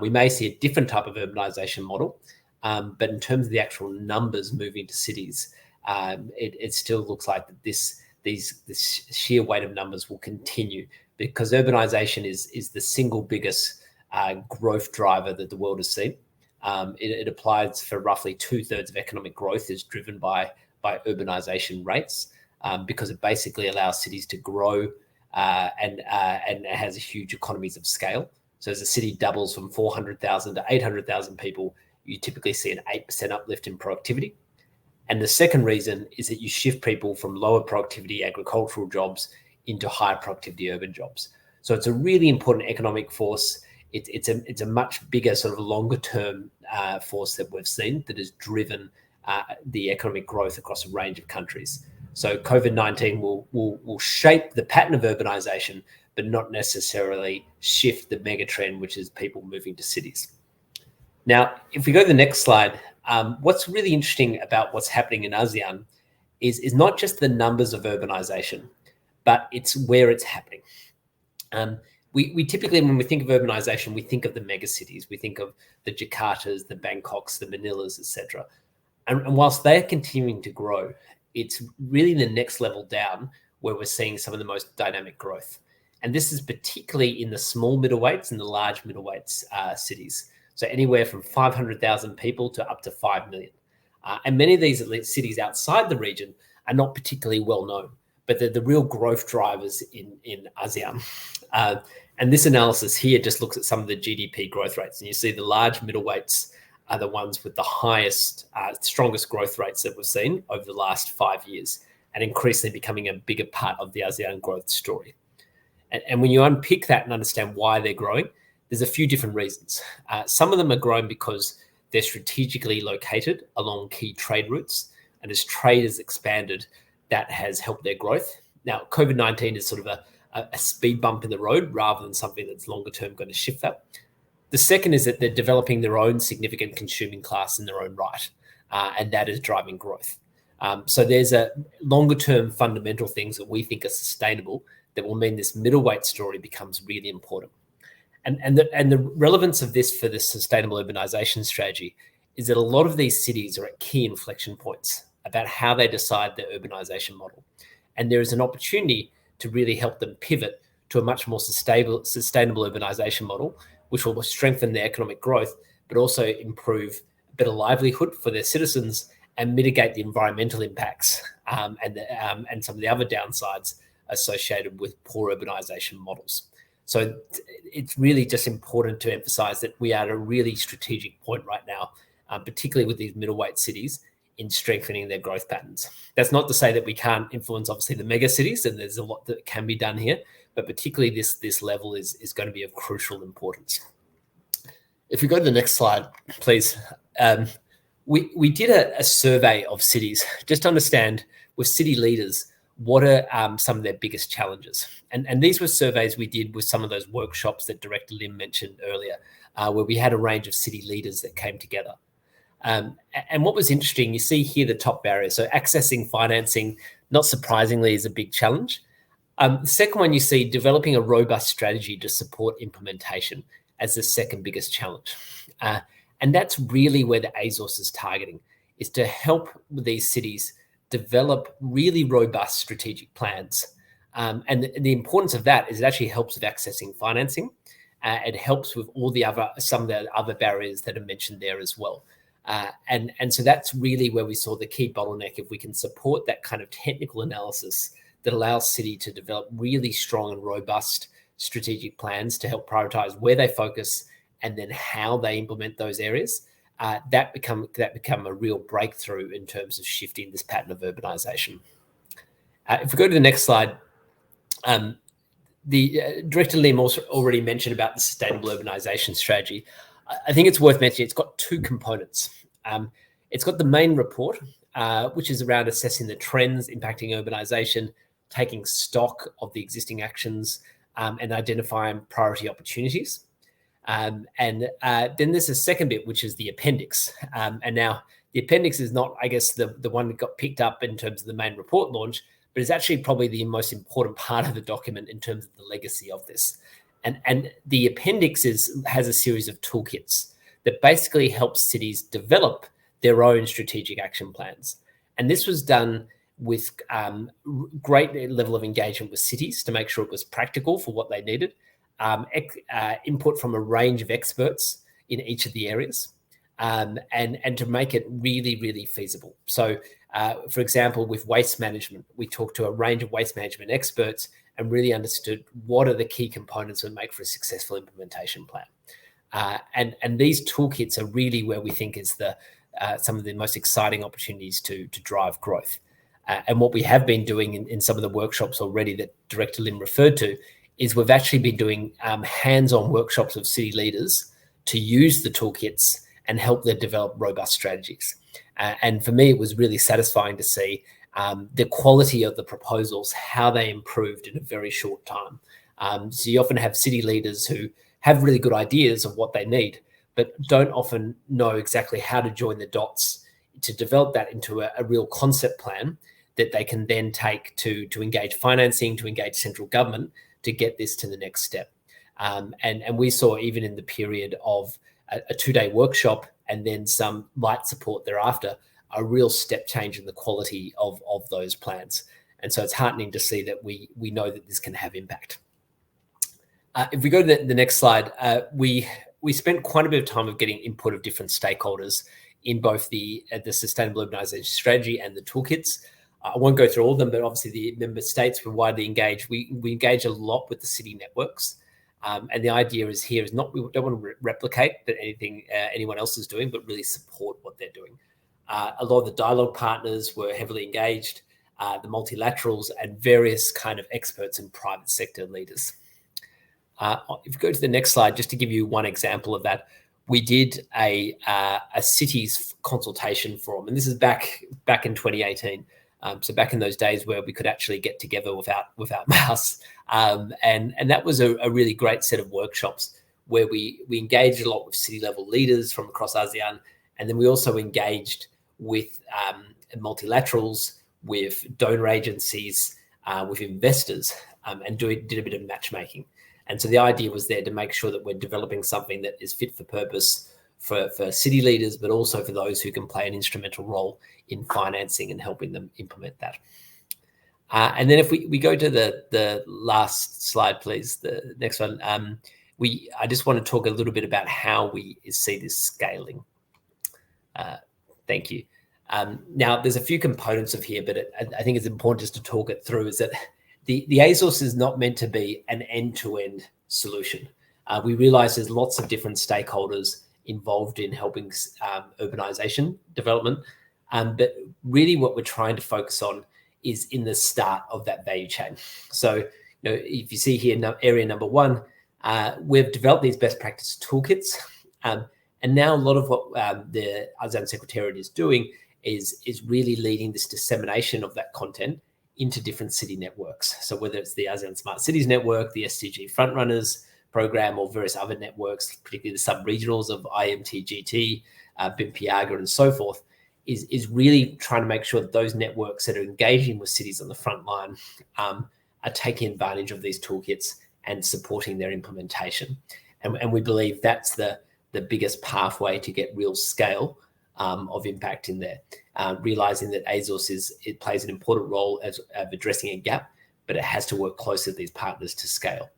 We may see a different type of urbanization model, but in terms of the actual numbers moving to cities, it still looks like that this this sheer weight of numbers will continue, because urbanisation is the single biggest growth driver that the world has seen. It applies for roughly 2/3 of economic growth is driven by urbanisation rates, because it basically allows cities to grow and it has a huge economies of scale. So as a city doubles from 400,000 to 800,000 people, you typically see an 8% uplift in productivity. And the second reason is that you shift people from lower productivity agricultural jobs into higher productivity urban jobs. So it's a really important economic force. It's a much bigger sort of longer term force that we've seen that has driven the economic growth across a range of countries. So COVID-19 will shape the pattern of urbanisation, but not necessarily shift the mega trend, which is people moving to cities. Now, if we go to the next slide, what's really interesting about what's happening in ASEAN is not just the numbers of urbanisation, but it's where it's happening. We typically, when we think of urbanisation, we think of the mega cities. We think of the Jakartas, the Bangkoks, the Manilas, etc. And whilst they're continuing to grow, it's really the next level down where we're seeing some of the most dynamic growth. And this is particularly in the small middleweights and the large middleweights cities. So anywhere from 500,000 people to up to 5 million. And many of these cities outside the region are not particularly well known, but they're the real growth drivers in ASEAN. And this analysis here just looks at some of the GDP growth rates. And you see the large middleweights are the ones with the highest, strongest growth rates that we've seen over the last 5 years, and increasingly becoming a bigger part of the ASEAN growth story. And when you unpick that and understand why they're growing, there's a few different reasons. Some of them are growing because they're strategically located along key trade routes. And as trade has expanded, that has helped their growth. Now, COVID-19 is sort of a speed bump in the road rather than something that's longer term going to shift that. The second is that they're developing their own significant consuming class in their own right, and that is driving growth. So there's a longer term fundamental things that we think are sustainable that will mean this middleweight story becomes really important. And the relevance of this for the sustainable urbanisation strategy is that a lot of these cities are at key inflection points about how they decide their urbanisation model. And there is an opportunity to really help them pivot to a much more sustainable urbanisation model, which will strengthen their economic growth, but also improve better livelihood for their citizens and mitigate the environmental impacts and some of the other downsides associated with poor urbanisation models. So it's really just important to emphasise that we are at a really strategic point right now, particularly with these middleweight cities, in strengthening their growth patterns. That's not to say that we can't influence, obviously, the mega cities, and there's a lot that can be done here, but particularly this level is going to be of crucial importance. If we go to the next slide, please. We did a survey of cities just to understand with city leaders what are some of their biggest challenges. And these were surveys we did with some of those workshops that Director Lim mentioned earlier, where we had a range of city leaders that came together. And what was interesting, you see here the top barrier. So accessing financing, not surprisingly, is a big challenge. The second one, you see developing a robust strategy to support implementation as the second biggest challenge. And that's really where the ASOS is targeting, is to help these cities develop really robust strategic plans. And the importance of that is it actually helps with accessing financing. It helps with some of the other barriers that are mentioned there as well. And so that's really where we saw the key bottleneck. If we can support that kind of technical analysis that allows city to develop really strong and robust strategic plans to help prioritize where they focus and then how they implement those areas, that become a real breakthrough in terms of shifting this pattern of urbanisation. If we go to the next slide, the Director Lim also already mentioned about the sustainable urbanisation strategy. I think it's worth mentioning it's got two components. It's got the main report, which is around assessing the trends impacting urbanisation, taking stock of the existing actions, and identifying priority opportunities. And then there's a second bit, which is the appendix. And now the appendix is not, I guess, the one that got picked up in terms of the main report launch, but it's actually probably the most important part of the document in terms of the legacy of this. And the appendix has a series of toolkits that basically helps cities develop their own strategic action plans. And this was done with great level of engagement with cities to make sure it was practical for what they needed, input from a range of experts in each of the areas, and to make it really, really feasible. So, for example, with waste management, we talked to a range of waste management experts and really understood what are the key components that make for a successful implementation plan. And these toolkits are really where we think is some of the most exciting opportunities to drive growth. And what we have been doing in some of the workshops already that Director Lim referred to is we've actually been doing hands-on workshops with city leaders to use the toolkits and help them develop robust strategies. And for me, it was really satisfying to see the quality of the proposals, how they improved in a very short time. So you often have city leaders who have really good ideas of what they need, but don't often know exactly how to join the dots to develop that into a real concept plan that they can then take to engage financing, to engage central government to get this to the next step. And we saw even in the period of a 2-day workshop and then some light support thereafter, a real step change in the quality of those plans. And so it's heartening to see that we know that this can have impact. If we go to the next slide, we spent quite a bit of time of getting input of different stakeholders in both the Sustainable Urbanisation Strategy and the toolkits. I won't go through all of them, but obviously the member states were widely engaged. We engage a lot with the city networks. And the idea is we don't want to replicate anything anyone else is doing, but really support what they're doing. A lot of the dialogue partners were heavily engaged, the multilaterals and various kind of experts and private sector leaders. If you go to the next slide, just to give you one example of that, we did a cities consultation forum, and this is back in 2018. So back in those days where we could actually get together without masks, and that was a really great set of workshops where we engaged a lot with city level leaders from across ASEAN, and then we also engaged with multilaterals, with donor agencies, with investors, and did a bit of matchmaking. And so the idea was there to make sure that we're developing something that is fit for purpose for city leaders, but also for those who can play an instrumental role in financing and helping them implement that. And then if we go to the last slide, please, the next one, I just want to talk a little bit about how we see this scaling. Thank you. Now, there's a few components of here, but I think it's important just to talk it through, is that the ASUS is not meant to be an end-to-end solution. We realize there's lots of different stakeholders involved in helping urbanization development. But really what we're trying to focus on is in the start of that value chain. So, if you see here, area number 1, we've developed these best practice toolkits. And now a lot of what the ASEAN Secretariat is doing is really leading this dissemination of that content into different city networks. So whether it's the ASEAN Smart Cities Network, the SDG Frontrunners program, or various other networks, particularly the sub-regionals of IMTGT, Mpact, and so forth, is really trying to make sure that those networks that are engaging with cities on the front line are taking advantage of these toolkits and supporting their implementation. And we believe that's the biggest pathway to get real scale of impact in there, realizing that ASUS it plays an important role of addressing a gap, but it has to work closely with these partners to scale.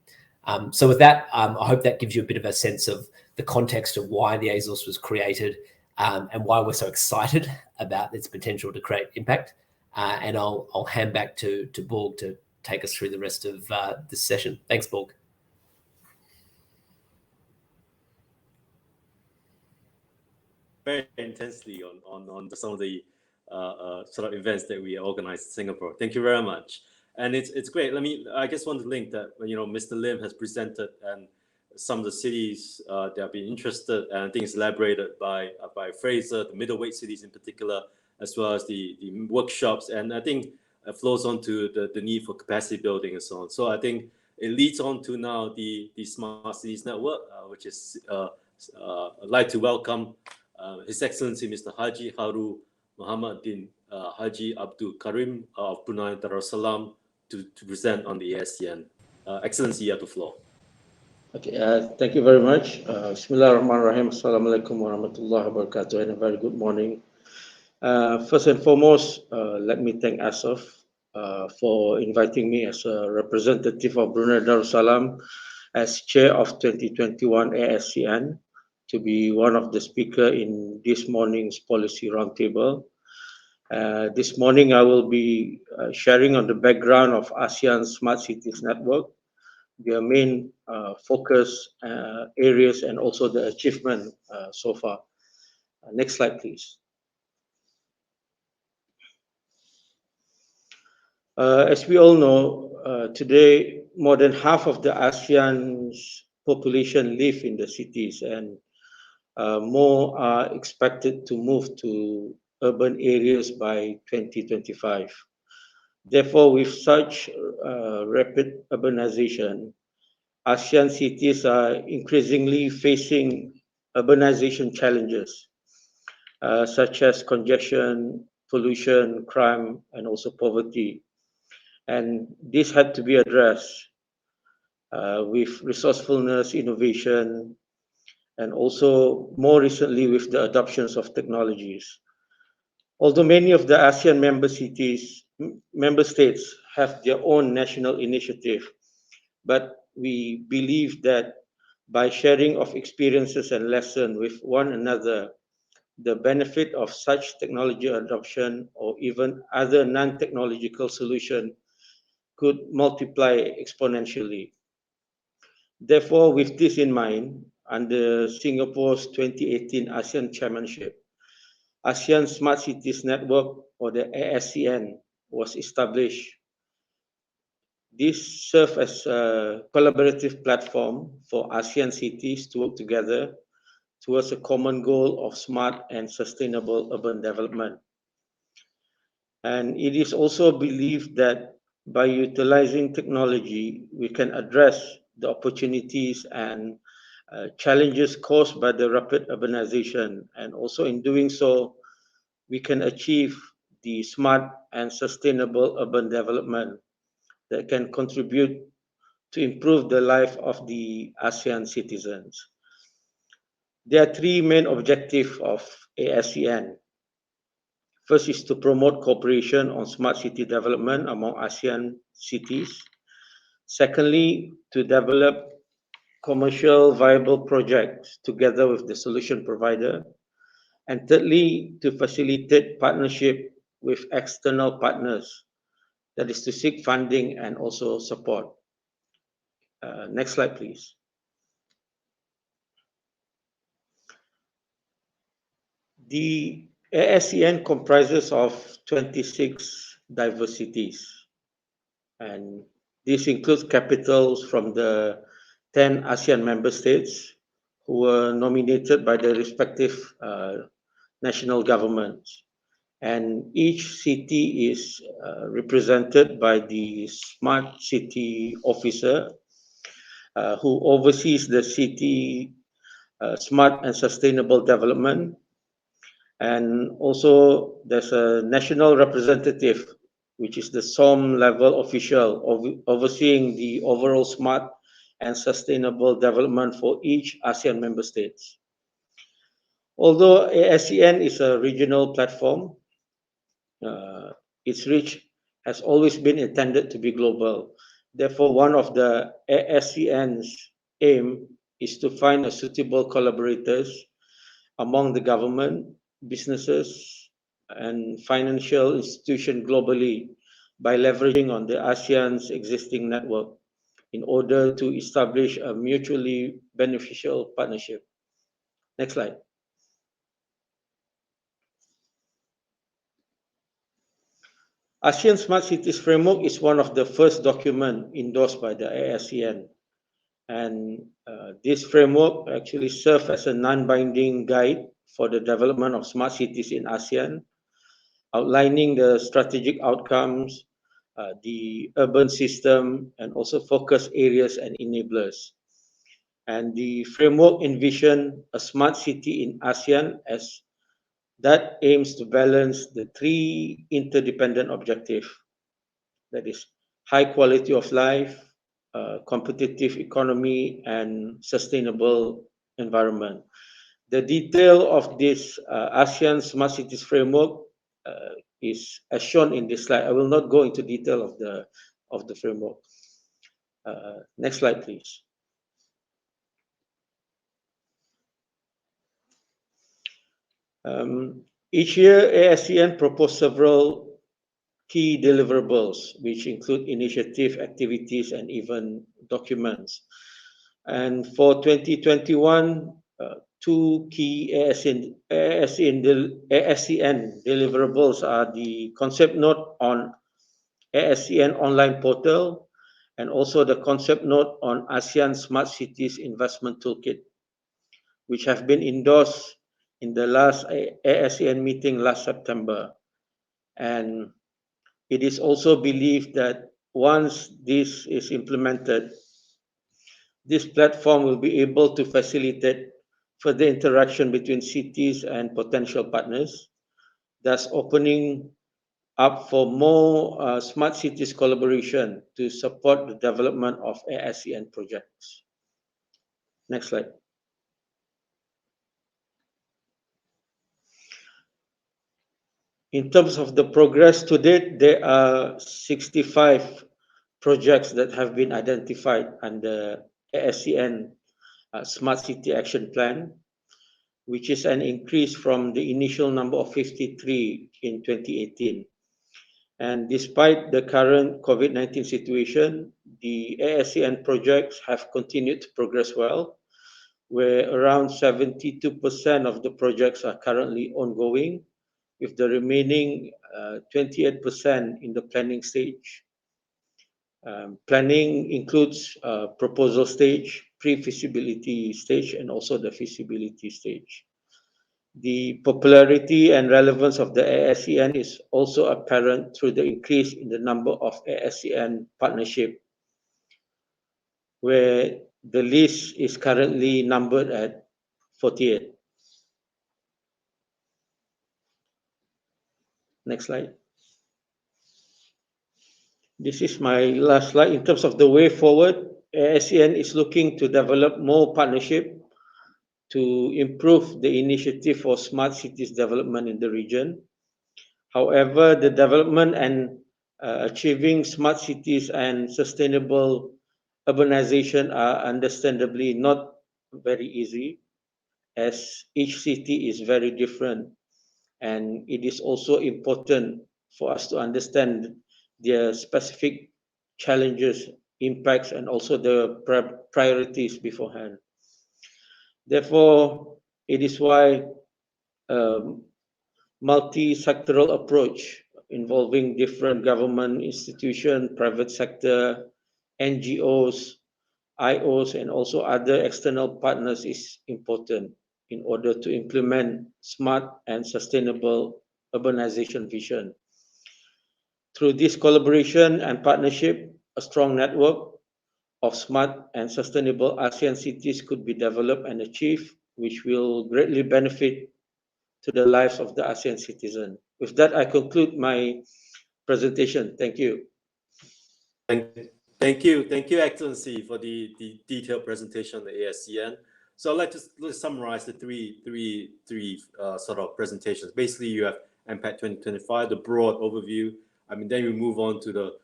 So with that, I hope that gives you a bit of a sense of the context of why the ASUS was created and why we're so excited about its potential to create impact. And I'll hand back to Borg to take us through the rest of this session. Thanks, Borg. Very intensely on some of the sort of events that we organized in Singapore. Thank you very much. And it's great. I just want to link that, Mr. Lim has presented and some of the cities that have been interested, and I think it's elaborated by Fraser, the middleweight cities in particular, as well as the workshops. And I think it flows on to the need for capacity building and so on. So I think it leads on to now the Smart Cities Network, which is I'd like to welcome His Excellency Mr. Haji Haru Muhammad bin Haji Abdul Karim of Brunei Darussalam to present on the Ascn. Excellency, you have the floor. Okay, thank you very much. Bismillahirrahmanirrahim. Assalamualaikum warahmatullahi wabarakatuh, and a very good morning First and foremost, let me thank Asus for inviting me as a representative of Brunei Darussalam as chair of 2021 Ascn to be one of the speakers in this morning's policy roundtable. This morning, I will be sharing on the background of ASEAN Smart Cities Network, their main focus areas, and also the achievement so far. Next slide, please. As we all know, today more than half of the ASEAN's population live in the cities, and more are expected to move to urban areas by 2025. Therefore, with such rapid urbanization, ASEAN cities are increasingly facing urbanization challenges, such as congestion, pollution, crime, and also poverty. And this had to be addressed with resourcefulness, innovation, and also more recently with the adoptions of technologies. Although many of the ASEAN member states have their own national initiative, but we believe that by sharing of experiences and lessons with one another, the benefit of such technology adoption or even other non-technological solution could multiply exponentially. Therefore, with this in mind, under Singapore's 2018 ASEAN Chairmanship, ASEAN Smart Cities Network, or the Ascn, was established. This serves as a collaborative platform for ASEAN cities to work together towards a common goal of smart and sustainable urban development. And it is also believed that by utilizing technology, we can address the opportunities and challenges caused by the rapid urbanization. And also in doing so, we can achieve the smart and sustainable urban development that can contribute to improve the life of the ASEAN citizens. There are three main objectives of ASEAN. First is to promote cooperation on smart city development among ASEAN cities. Secondly, to develop commercial viable projects together with the solution provider. And thirdly, to facilitate partnership with external partners, that is to seek funding and also support. Next slide, please. The ASEAN comprises of 26 diverse cities, and this includes capitals from the 10 ASEAN member states who were nominated by the respective national governments. And each city is represented by the smart city officer who oversees the city smart and sustainable development. And also there's a national representative, which is the SOM level official overseeing the overall smart and sustainable development for each ASEAN member states. Although ASEAN is a regional platform, its reach has always been intended to be global. Therefore, one of the ASEAN's aim is to find a suitable collaborators among the government, businesses, and financial institutions globally by leveraging on the ASEAN's existing network in order to establish a mutually beneficial partnership. Next slide. ASEAN Smart Cities Framework is one of the first documents endorsed by the ASEAN. And this framework actually serves as a non-binding guide for the development of smart cities in ASEAN, outlining the strategic outcomes, the urban system, and also focus areas and enablers. And the framework envisions a smart city in ASEAN as that aims to balance the three interdependent objectives, that is high quality of life, competitive economy, and sustainable environment. The detail of this ASEAN Smart Cities Framework is as shown in this slide. I will not go into detail of the framework. Next slide, please. Each year, Ascn proposes several key deliverables, which include initiative, activities, and even documents. And for 2021, two key Ascn deliverables are the concept note on Ascn online portal and also the concept note on ASEAN Smart Cities Investment Toolkit, which have been endorsed in the last Ascn meeting last September. And it is also believed that once this is implemented, this platform will be able to facilitate further interaction between cities and potential partners, thus opening up for more smart cities collaboration to support the development of ASEAN projects. Next slide. In terms of the progress to date, there are 65 projects that have been identified under Ascn Smart City Action Plan, which is an increase from the initial number of 53 in 2018. And despite the current COVID-19 situation, the Ascn projects have continued to progress well, where around 72% of the projects are currently ongoing, with the remaining 28% in the planning stage. Planning includes proposal stage, pre-feasibility stage, and also the feasibility stage. The popularity and relevance of the Ascn is also apparent through the increase in the number of Ascn partnership, where the list is currently numbered at 48. Next slide. This is my last slide. In terms of the way forward, Ascn is looking to develop more partnership to improve the initiative for smart cities development in the region. However, the development and achieving smart cities and sustainable urbanization are understandably not very easy, as each city is very different. And it is also important for us to understand their specific challenges, impacts, and also the priorities beforehand. Therefore, it is why multi-sectoral approach involving different government institutions, private sector, NGOs, IOs, and also other external partners is important in order to implement smart and sustainable urbanization vision. Through this collaboration and partnership, a strong network of smart and sustainable ASEAN cities could be developed and achieved, which will greatly benefit to the lives of the ASEAN citizen. With that, I conclude my presentation. Thank you. Thank you, Excellency, for the detailed presentation on the ASEAN. So I'd like to summarize the three sort of presentations. Basically, you have Mpact 2025, the broad overview. I mean, then we move on to the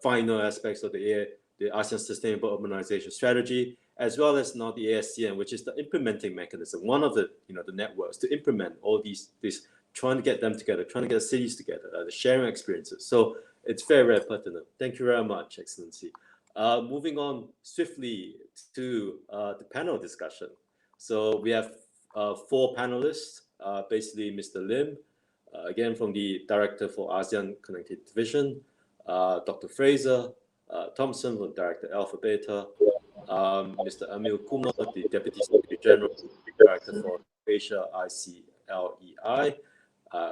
final aspects of the ASEAN Sustainable Urbanization Strategy, as well as now the ASEAN, which is the implementing mechanism, one of the the networks to implement all these trying to get them together, trying to get cities together, the sharing experiences. So it's very, very pertinent. Thank you very much, Excellency. Moving on swiftly to the panel discussion. So we have 4 panelists, basically Mr. Lim, again from the Director for ASEAN Connected Division, Dr. Fraser Thompson from Director Alpha Beta, Mr. Emil Kumar, the Deputy Secretary General, Director for Asia ICLEI,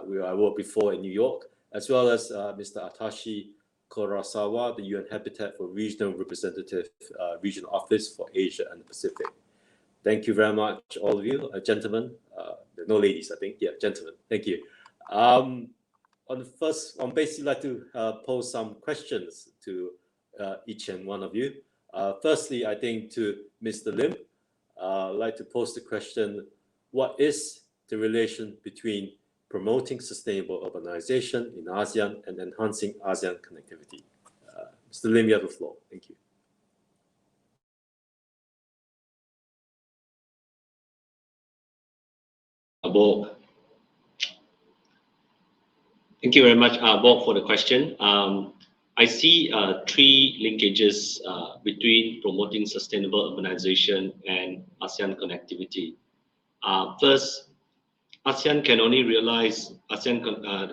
where I worked before in New York, as well as Mr. Atashi Kurosawa, the UN Habitat for Regional Representative Regional Office for Asia and the Pacific. Thank you very much, all of you, gentlemen. No ladies, I think. Yeah, gentlemen. Thank you. On the first, I'm basically like to pose some questions to each and one of you. Firstly, I think to Mr. Lim, I'd like to pose the question: what is the relation between promoting sustainable urbanization in ASEAN and enhancing ASEAN connectivity. Mr. Lim, you have the floor. Thank you. Bo. Thank you very much, Bob, for the question. I see three linkages between promoting sustainable urbanization and ASEAN connectivity. First, ASEAN can only realize ASEAN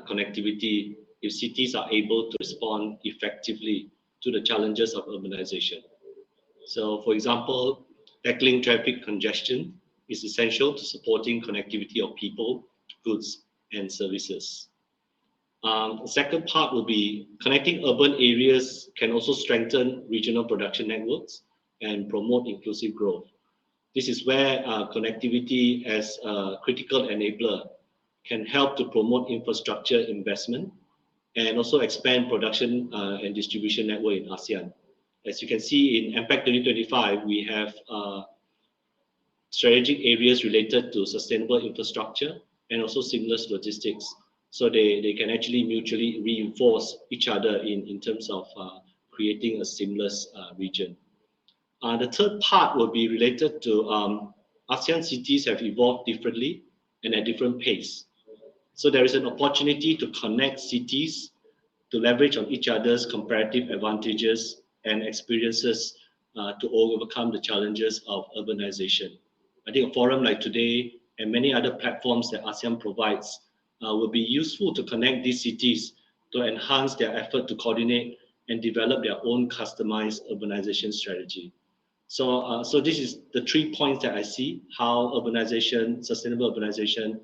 connectivity if cities are able to respond effectively to the challenges of urbanization. So, for example, tackling traffic congestion is essential to supporting connectivity of people, goods, and services. The second part will be connecting urban areas can also strengthen regional production networks and promote inclusive growth. This is where connectivity as a critical enabler can help to promote infrastructure investment and also expand production and distribution network in ASEAN. As you can see in Mpact 2025, we have strategic areas related to sustainable infrastructure and also seamless logistics. So they can actually mutually reinforce each other in terms of creating a seamless region. The third part will be related to ASEAN cities have evolved differently and at different pace. So there is an opportunity to connect cities to leverage on each other's comparative advantages and experiences to overcome the challenges of urbanization. I think a forum like today and many other platforms that ASEAN provides will be useful to connect these cities to enhance their effort to coordinate and develop their own customized urbanization strategy. So this is the 3 points that I see how urbanization, sustainable urbanization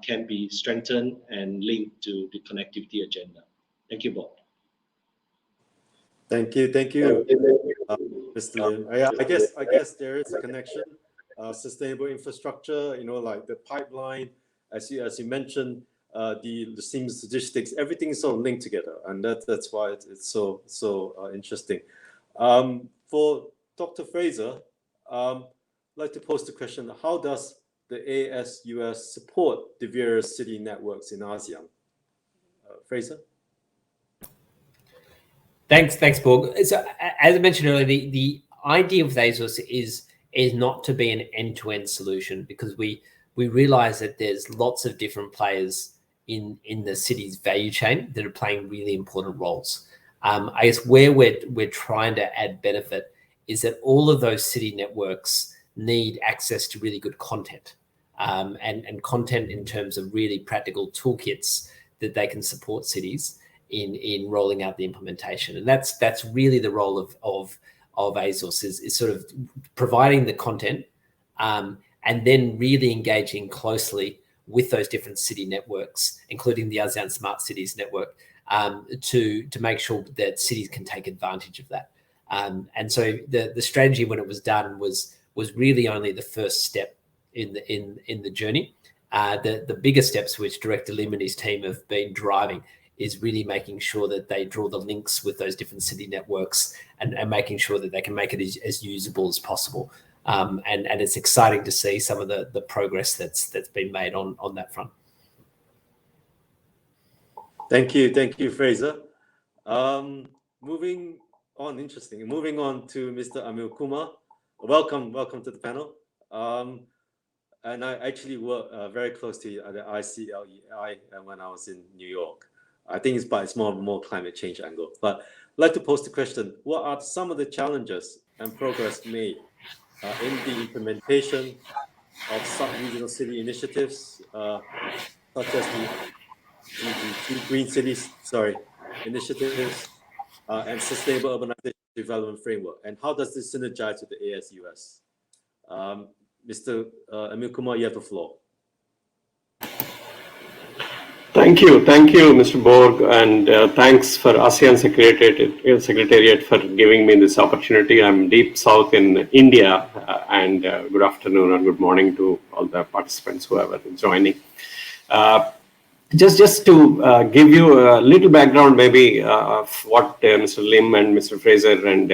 can be strengthened and linked to the connectivity agenda. Thank you, Bob. Thank you, Mr. Lim. I guess there is a connection. Sustainable infrastructure, like the pipeline, as you mentioned, the seamless logistics, everything is sort of linked together, and that's why it's so interesting. For Dr. Fraser, I'd like to pose the question: how does the ASUS support the various city networks in ASEAN? Fraser. Thanks, Borg. So, as I mentioned earlier, the idea of Asus is not to be an end-to-end solution, because we realize that there's lots of different players in the city's value chain that are playing really important roles. I guess where we're trying to add benefit is that all of those city networks need access to really good content, and content in terms of really practical toolkits that they can support cities in rolling out the implementation. And that's really the role of ASUS is sort of providing the content, and then really engaging closely with those different city networks, including the ASEAN Smart Cities Network, to make sure that cities can take advantage of that. And so the strategy, when it was done, was really only the first step in the journey. The bigger steps which Director Lim and his team have been driving is really making sure that they draw the links with those different city networks and making sure that they can make it as usable as possible. And it's exciting to see some of the progress that's been made on that front. Thank you, Fraser. Moving on to Mr. Amil Kumar. Welcome to the panel. And I actually work very closely at the ICLEI when I was in New York. I think it's more climate change angle. But I'd like to pose the question: what are some of the challenges and progress made in the implementation of sub-regional city initiatives, such as the Green Cities initiatives and Sustainable Urbanization Development Framework? And how does this synergize with the ASUS? Mr. Amil Kumar, you have the floor. Thank you, Mr. Borg, and thanks for ASEAN Secretariat for giving me this opportunity. I'm deep south in India, and good afternoon or good morning to all the participants who are joining. Just to give you a little background, maybe of what Mr. Lim and Mr. Fraser and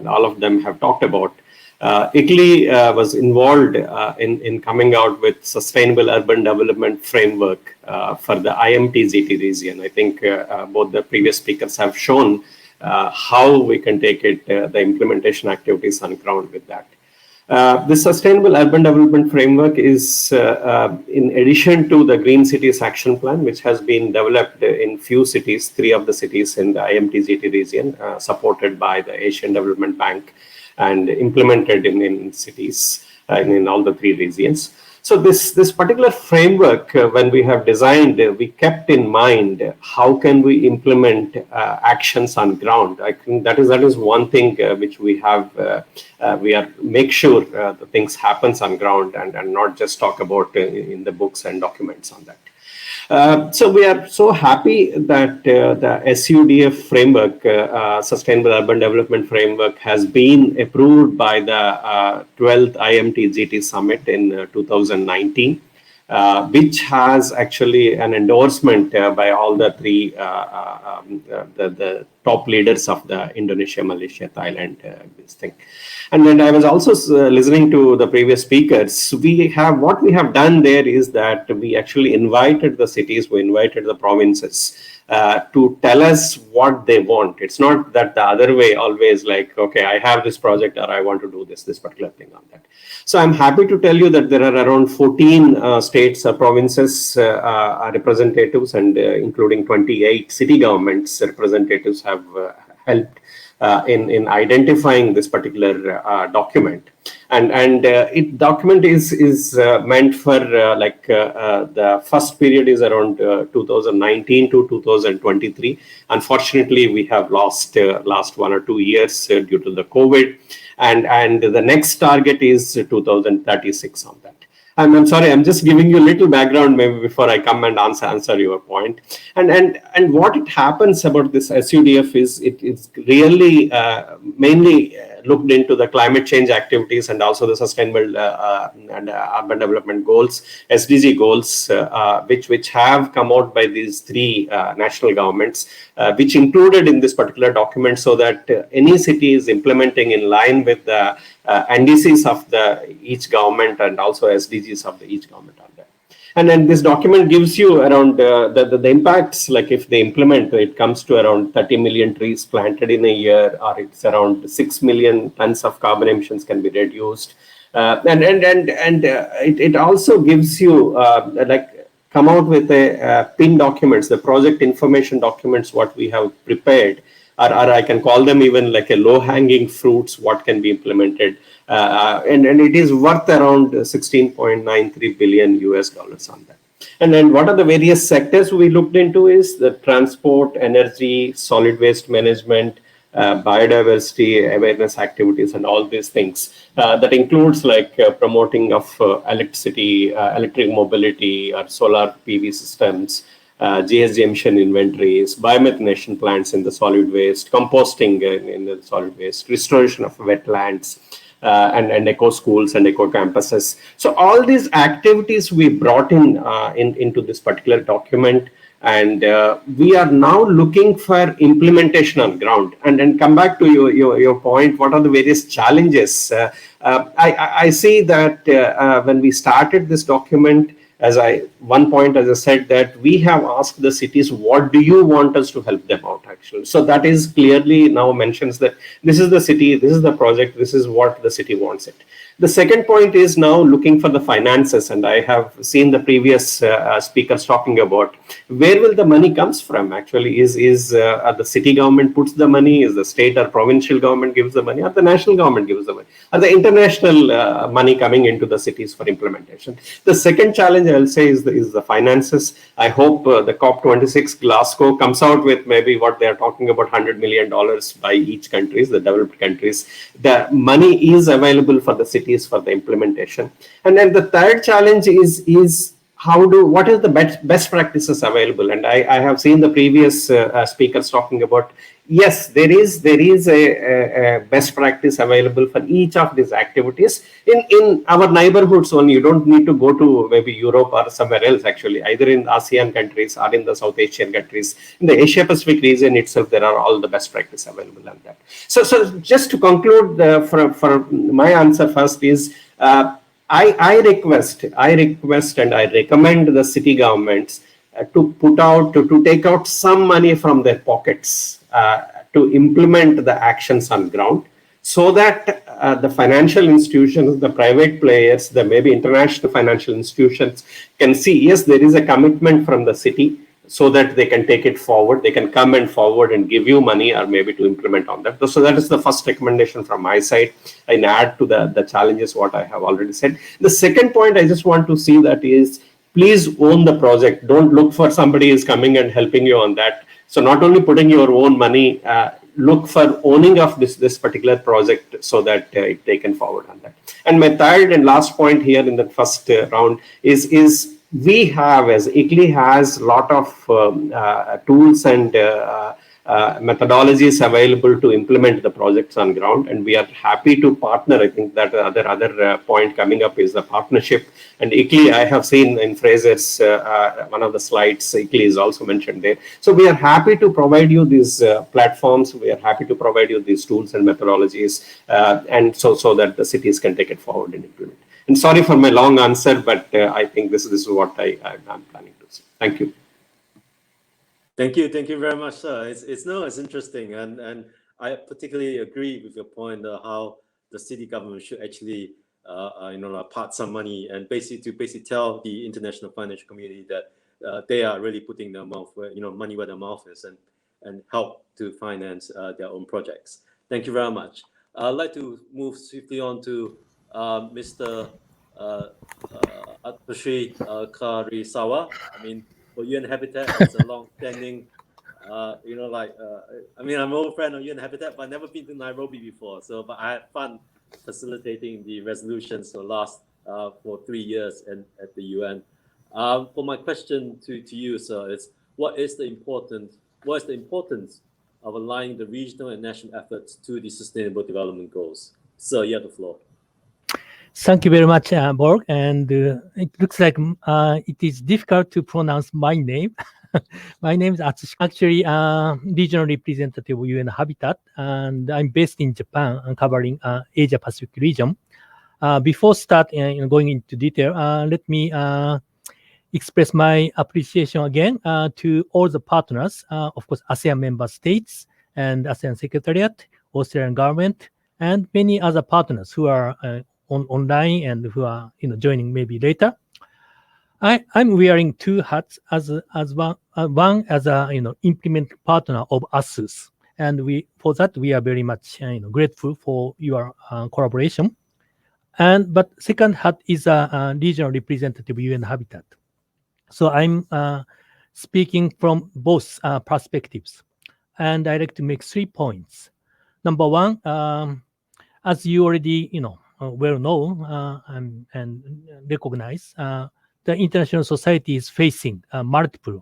all of them have talked about. Italy was involved in coming out with Sustainable Urban Development Framework for the IMT-GT region. I think both the previous speakers have shown how we can take it, the implementation activities on ground with that. The Sustainable Urban Development Framework is in addition to the Green Cities Action Plan, which has been developed in few cities, 3 of the cities in the IMT-GT region, supported by the Asian Development Bank and implemented in cities in all the 3 regions. So this particular framework, when we have designed, we kept in mind how can we implement actions on ground. I think that is one thing which we have. We are make sure the things happens on ground and not just talk about in the books and documents on that. So we are so happy that the SUDF framework, Sustainable Urban Development Framework, has been approved by the 12th IMT-GT Summit in 2019, which has actually an endorsement by all the 3 the top leaders of the Indonesia, Malaysia, Thailand, this thing. And then I was also listening to the previous speakers. What we have done there is that we actually invited the cities, we invited the provinces to tell us what they want. It's not that the other way always like, okay, I have this project or I want to do this particular thing on that. So I'm happy to tell you that there are around 14 states or provinces representatives and including 28 city governments representatives have helped in identifying this particular document, and document is meant for the first period is around 2019 to 2023. Unfortunately, we have lost last 1 or 2 years due to the COVID, and the next target is 2036 on that. I'm sorry, I'm just giving you a little background maybe before I come and answer your point. And what it happens about this SUDF is it's really mainly looked into the climate change activities and also the sustainable and urban development goals, SDG goals, which have come out by these 3 national governments, which included in this particular document, so that any city is implementing in line with the NDCs of each government and also SDGs of each government on that. And then this document gives you around the impacts, like if they implement, it comes to around 30 million trees planted in a year, or it's around 6 million tons of carbon emissions can be reduced. And it also gives you come out with a PIN documents, the project information documents, what we have prepared, or I can call them even like a low-hanging fruits, what can be implemented. And it is worth around $16.93 billion on that. And then what are the various sectors we looked into is the transport, energy, solid waste management, biodiversity, awareness activities, and all these things. That includes like promoting of electricity, electric mobility, or solar PV systems, GHG emission inventories, biomethanation plants in the solid waste, composting in the solid waste, restoration of wetlands, and eco schools and eco campuses. So all these activities we brought into this particular document, and we are now looking for implementation on ground. And then come back to your point, what are the various challenges? I see that when we started this document, as I said, that we have asked the cities, what do you want us to help them out actually? So that is clearly now mentions that this is the city, this is the project, this is what the city wants it. The second point is now looking for the finances, and I have seen the previous speakers talking about where will the money comes from actually. Is the city government puts the money, is the state or provincial government gives the money, or the national government gives the money, or the international money coming into the cities for implementation. The second challenge I'll say is the finances. I hope the COP26 Glasgow comes out with maybe what they are talking about, $100 million by each countries, the developed countries. The money is available for the cities for the implementation. And then the third challenge is what is the best practices available? And I have seen the previous speakers talking about, yes, there is a best practice available for each of these activities in our neighborhoods only. You don't need to go to maybe Europe or somewhere else, actually, either in ASEAN countries or in the South Asian countries. In the Asia Pacific region itself, there are all the best practice available on that. So just to conclude, for my answer first is, I request and I recommend the city governments to take out some money from their pockets to implement the actions on ground, so that the financial institutions, the private players, the maybe international financial institutions can see, yes, there is a commitment from the city, so that they can take it forward. They can come and forward and give you money, or maybe to implement on that. So that is the first recommendation from my side, and add to the challenges what I have already said. The second point I just want to see that is, please own the project. Don't look for somebody is coming and helping you on that. So not only putting your own money, look for owning of this particular project, so that it taken forward on that. And my third and last point here in the first round is we have, as ICLEI has a lot of tools and methodologies available to implement the projects on ground, and we are happy to partner. I think that other point coming up is the partnership. And ICLEI, I have seen in Fraser's one of the slides, ICLEI is also mentioned there. So we are happy to provide you these platforms. We are happy to provide you these tools and methodologies, and so that the cities can take it forward and implement. And sorry for my long answer, but I think this is what I'm planning to say. Thank you. Thank you very much, sir. It's interesting, and I particularly agree with your point how the city government should actually part some money and basically tell the international financial community that they are really putting their money where their mouth is, and help to finance their own projects. Thank you very much. I'd like to move swiftly on to Mr. Atoshi Karisawa. I mean, for UN Habitat, it's a long-standing, I'm an old friend of UN Habitat, but I've never been to Nairobi before. But I had fun facilitating the resolutions for 3 years at the UN. For my question to you, sir, is what is the importance of aligning the regional and national efforts to the Sustainable Development Goals? Sir, you have the floor. Thank you very much, Borg. And it looks like it is difficult to pronounce my name. My name is Asus, actually regional representative of UN Habitat, and I'm based in Japan, covering Asia Pacific region. Before going into detail, let me express my appreciation again to all the partners, of course, ASEAN member states and ASEAN Secretariat, Australian government, and many other partners who are online and who are joining maybe later. I'm wearing two hats as one as a implement partner of Asus, and for that we are very much grateful for your collaboration. But second hat is a regional representative UN Habitat. So I'm speaking from both perspectives, and I like to make 3 points. Number one, as you already well know and recognize, the international society is facing multiple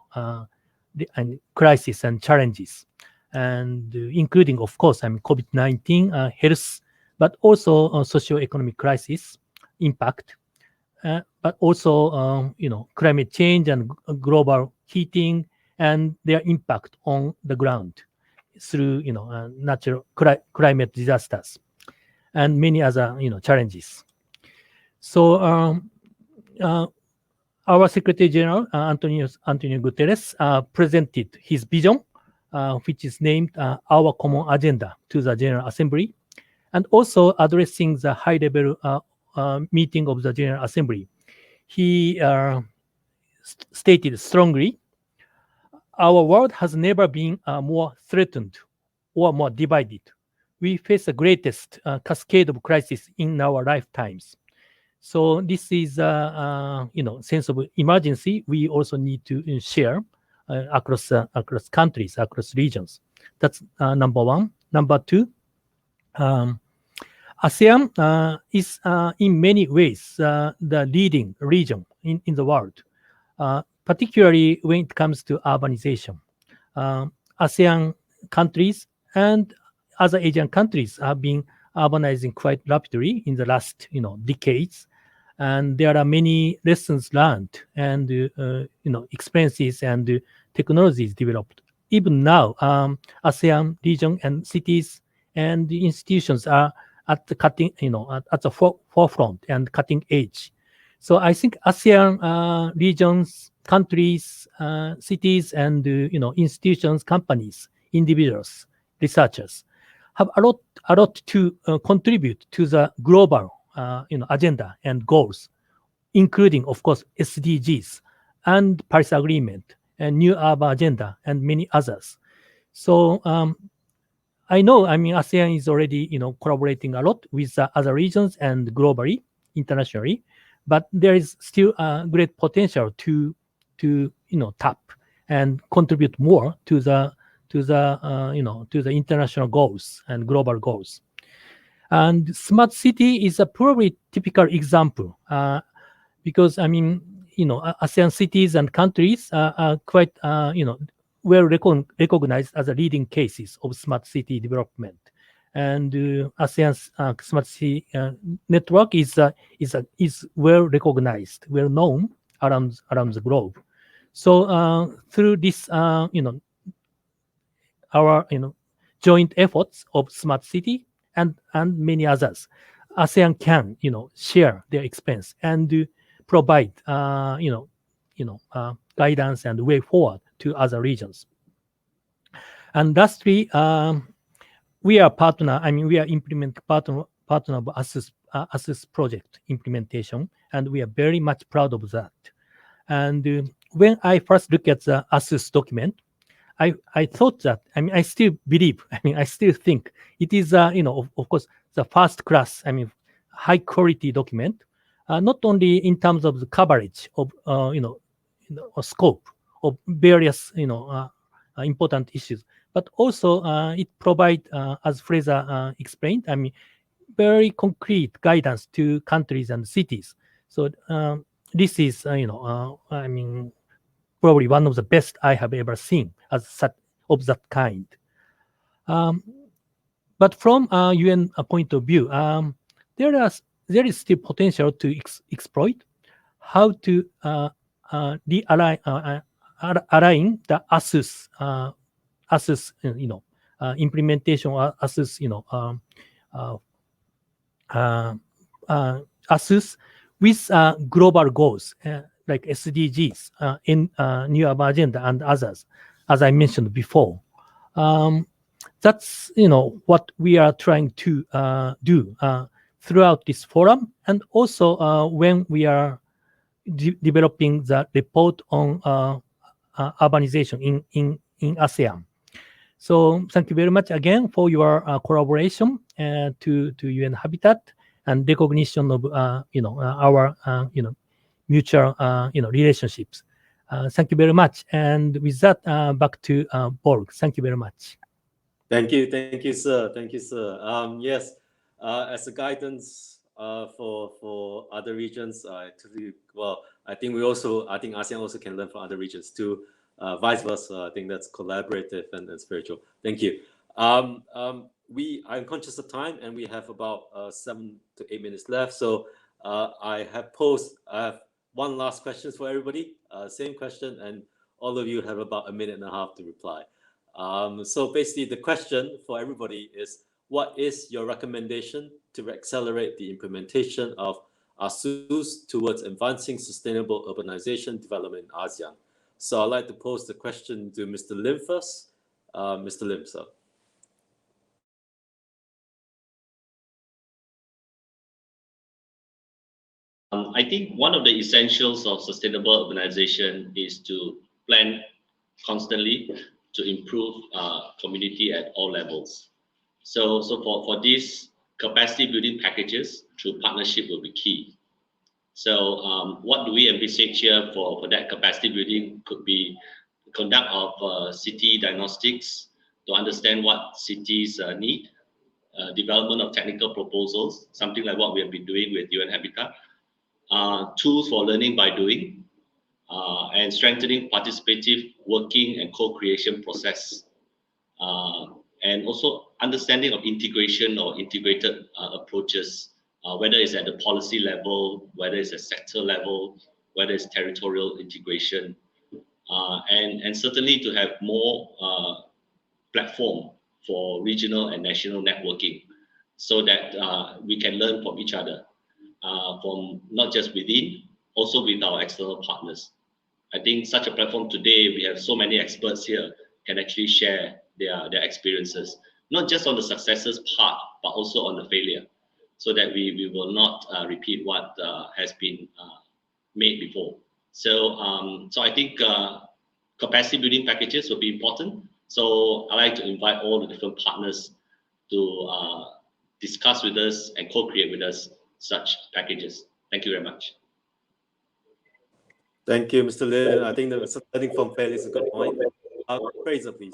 crises and challenges, and including, of course, COVID-19, health, but also socio-economic crisis impact, but also climate change and global heating and their impact on the ground through natural climate disasters and many other challenges. So our Secretary General Antonio Guterres presented his vision, which is named Our Common Agenda, to the General Assembly, and also addressing the high-level meeting of the General Assembly. He stated strongly, our world has never been more threatened or more divided. We face the greatest cascade of crises in our lifetimes. So this is a sense of emergency we also need to share across countries, across regions. That's number one. Number two, ASEAN is in many ways the leading region in the world. particularly when it comes to urbanization. ASEAN countries and other Asian countries have been urbanizing quite rapidly in the last decades, and there are many lessons learned and experiences and technologies developed. Even now, ASEAN region and cities and the institutions are at the at the forefront and cutting edge. So I think ASEAN regions, countries, cities, and institutions, companies, individuals, researchers have a lot to contribute to the global agenda and goals, including, of course, SDGs and Paris Agreement and New Urban Agenda and many others. So I know, ASEAN is already, collaborating a lot with other regions and globally, internationally, but there is still a great potential to tap and contribute more to the international goals and global goals. And smart city is a probably typical example because ASEAN cities and countries are quite well recognized as a leading cases of smart city development. And ASEAN's smart city network is well recognized, well known around the globe. So through this, our joint efforts of smart city and many others, ASEAN can share their experience and provide guidance and way forward to other regions. And lastly, we are partner. We are implement partner of Asus project implementation, and we are very much proud of that. And when I first look at the Asus document, I thought that I still believe. I still think it is of course the first class. High quality document, not only in terms of the coverage of scope of various important issues, but also it provides, as Fraser explained, very concrete guidance to countries and cities. So this is probably one of the best I have ever seen of that kind. But from a UN point of view, there is still potential to exploit how to align the Asus implementation, Asus Asus with global goals like SDGs in New Urban Agenda and others, as I mentioned before. That's what we are trying to do throughout this forum, and also when we are developing the report on urbanization in ASEAN. So thank you very much again for your collaboration to UN Habitat and recognition of our mutual relationships. Thank you very much. And with that, back to Borg. Thank you very much. Thank you, sir. Thank you, sir. Yes, as a guidance for other regions, I think ASEAN also can learn from other regions too. Vice versa, I think that's collaborative and spiritual. Thank you. I'm conscious of time, and we have about 7 to 8 minutes left. So I have one last question for everybody. Same question, and all of you have about 1.5 minutes to reply. So basically, the question for everybody is, what is your recommendation to accelerate the implementation of Asus towards advancing sustainable urbanization development in ASEAN? So I'd like to pose the question to Mr. Lim first. Mr. Lim, sir. I think one of the essentials of sustainable urbanization is to plan constantly to improve community at all levels. So for this, capacity building packages through partnership will be key. So what do we envisage here for that capacity building? Could be conduct of city diagnostics to understand what cities need, development of technical proposals, something like what we have been doing with UN Habitat, tools for learning by doing, and strengthening participative working and co-creation process, and also understanding of integration or integrated approaches, whether it's at the policy level, whether it's at sector level, whether it's territorial integration, and certainly to have more platform for regional and national networking, so that we can learn from each other, from not just within, also with our external partners. I think such a platform today, we have so many experts here can actually share their experiences, not just on the successes part, but also on the failure, so that we will not repeat what has been made before. So I think capacity building packages will be important. So I like to invite all the different partners to discuss with us and co-create with us such packages. Thank you very much. Thank you, Mr. Lin. I think the learning from failure is a good point. Fraser, please.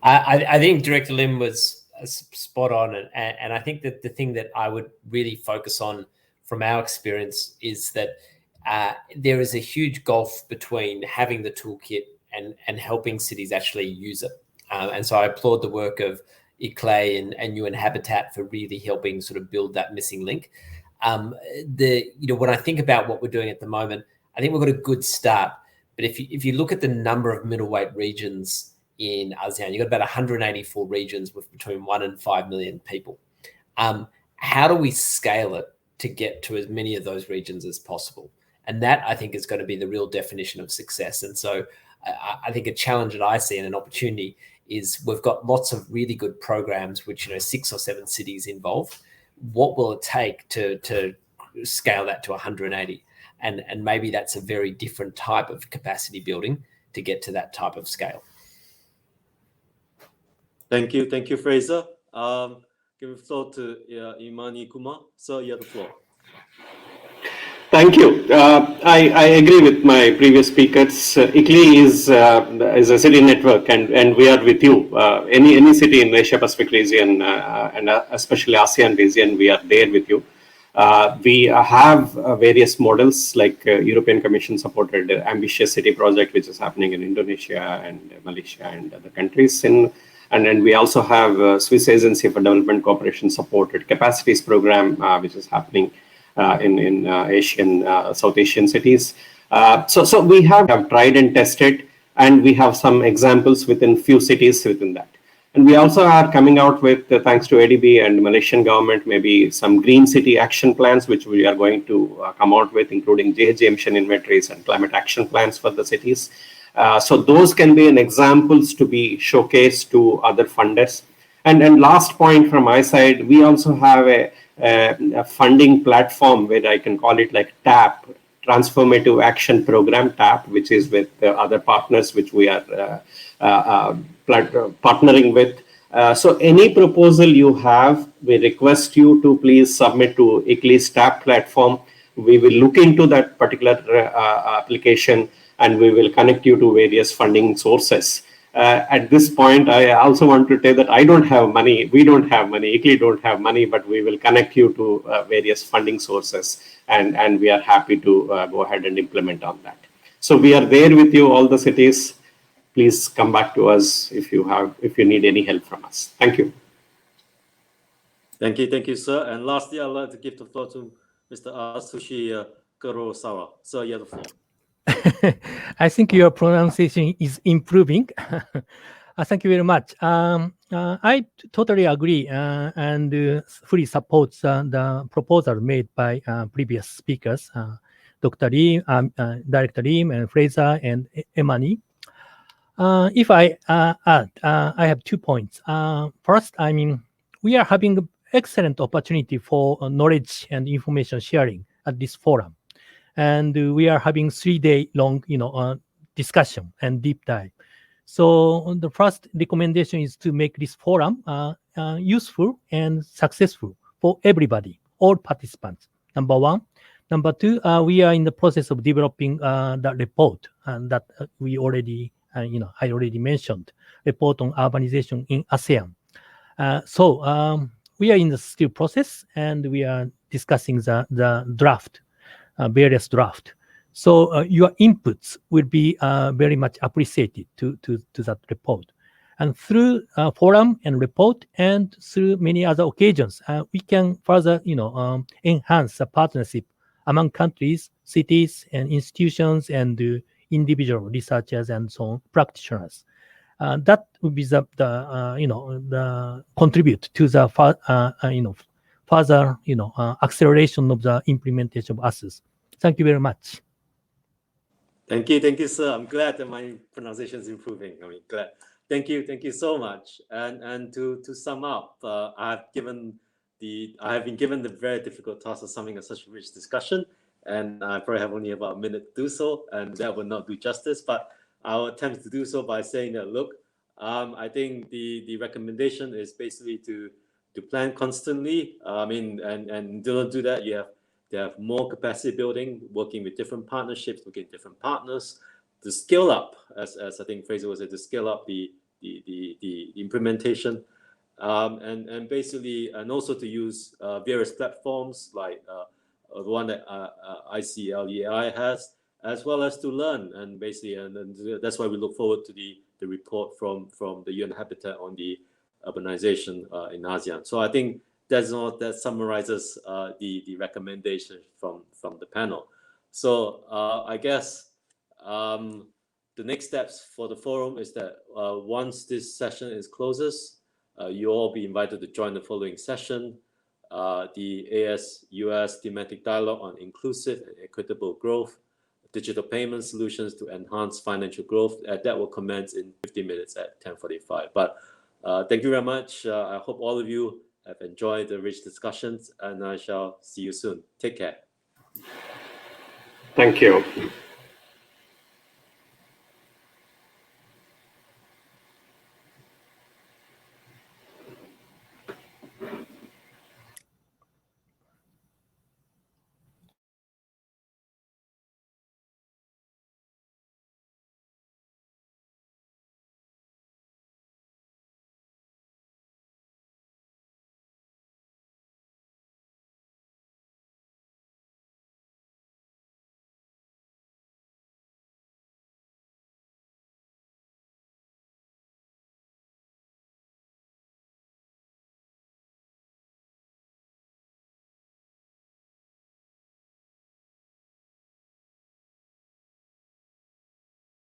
I think Director Lim was spot on, and I think that the thing that I would really focus on from our experience is that there is a huge gulf between having the toolkit and helping cities actually use it. And so I applaud the work of ICLEI and UN Habitat for really helping sort of build that missing link. When I think about what we're doing at the moment, I think we've got a good start. But if you look at the number of middleweight regions in ASEAN, you've got about 184 regions with between 1 and 5 million people. How do we scale it to get to as many of those regions as possible? And that, I think, is going to be the real definition of success. And so I think a challenge that I see and an opportunity is we've got lots of really good programs, which, 6 or 7 cities involved. What will it take to scale that to 180? And maybe that's a very different type of capacity building to get to that type of scale. Thank you, Fraser. Give the floor to Imani Kumar. Sir, you have the floor. Thank you. I agree with my previous speakers. ICLEI is a city network, and we are with you. Any city in Asia Pacific region, and especially ASEAN region, we are there with you. We have various models like European Commission supported ambitious city project, which is happening in Indonesia and Malaysia and other countries. And then we also have Swiss Agency for Development Cooperation supported capacities program, which is happening in Asian, South Asian cities. So we have tried and tested, and we have some examples within few cities within that. And we also are coming out with, thanks to ADB and Malaysian government, maybe some green city action plans, which we are going to come out with, including GHG emission inventories and climate action plans for the cities. So those can be an examples to be showcased to other funders. And last point from my side, we also have a funding platform where I can call it like TAP, Transformative Action Program, TAP, which is with other partners which we are partnering with. So any proposal you have, we request you to please submit to ICLEI's TAP platform. We will look into that particular application, and we will connect you to various funding sources. At this point, I also want to tell that I don't have money, we don't have money, ICLEI don't have money, but we will connect you to various funding sources, and we are happy to go ahead and implement on that. So we are there with you, all the cities. Please come back to us if you need any help from us. Thank you. Thank you, sir. And lastly, I'd like to give the floor to Mr. Atsushi Kurosawa. Sir, you have the floor. I think your pronunciation is improving. Thank you very much. I totally agree and fully support the proposal made by previous speakers, Dr. Lim, Director Lim, and Fraser, and Imani. If I add, I have 2 points. First, I mean, we are having excellent opportunity for knowledge and information sharing at this forum. And we are having 3-day long, discussion and deep dive. So the first recommendation is to make this forum useful and successful for everybody, all participants. Number 1. Number 2, we are in the process of developing the report, and that we already, I already mentioned, report on urbanization in ASEAN. So we are in the still process, and we are discussing the draft. Various draft. So your inputs will be very much appreciated to that report. And through forum and report and through many other occasions, we can further, enhance the partnership among countries, cities, and institutions, and individual researchers and so on, practitioners. That would be the contribute to the further acceleration of the implementation of Asus. Thank you very much. Thank you, sir. I'm glad that my pronunciation is improving. I mean, glad. Thank you so much. And to sum up, I have been given the very difficult task of summing up such a rich discussion, and I probably have only about a minute to do so, and that will not do justice. But I'll attempt to do so by saying that, look, I think the recommendation is basically to plan constantly. And to do that, you have more capacity building, working with different partnerships, looking at different partners, to scale up, as I think Fraser was saying, to scale up the implementation, and basically, and also to use various platforms like the one that ICLEI has, as well as to learn, and basically, and that's why we look forward to the report from the UN Habitat on the urbanization in ASEAN. So I think that summarizes the recommendation from the panel. So I guess the next steps for the forum is that once this session closes, you all be invited to join the following session, the AS-US Thematic Dialogue on Inclusive and Equitable Growth, Digital Payment Solutions to Enhance Financial Growth. That will commence in 50 minutes at 10:45. But thank you very much. I hope all of you have enjoyed the rich discussions, and I shall see you soon. Take care. Thank you.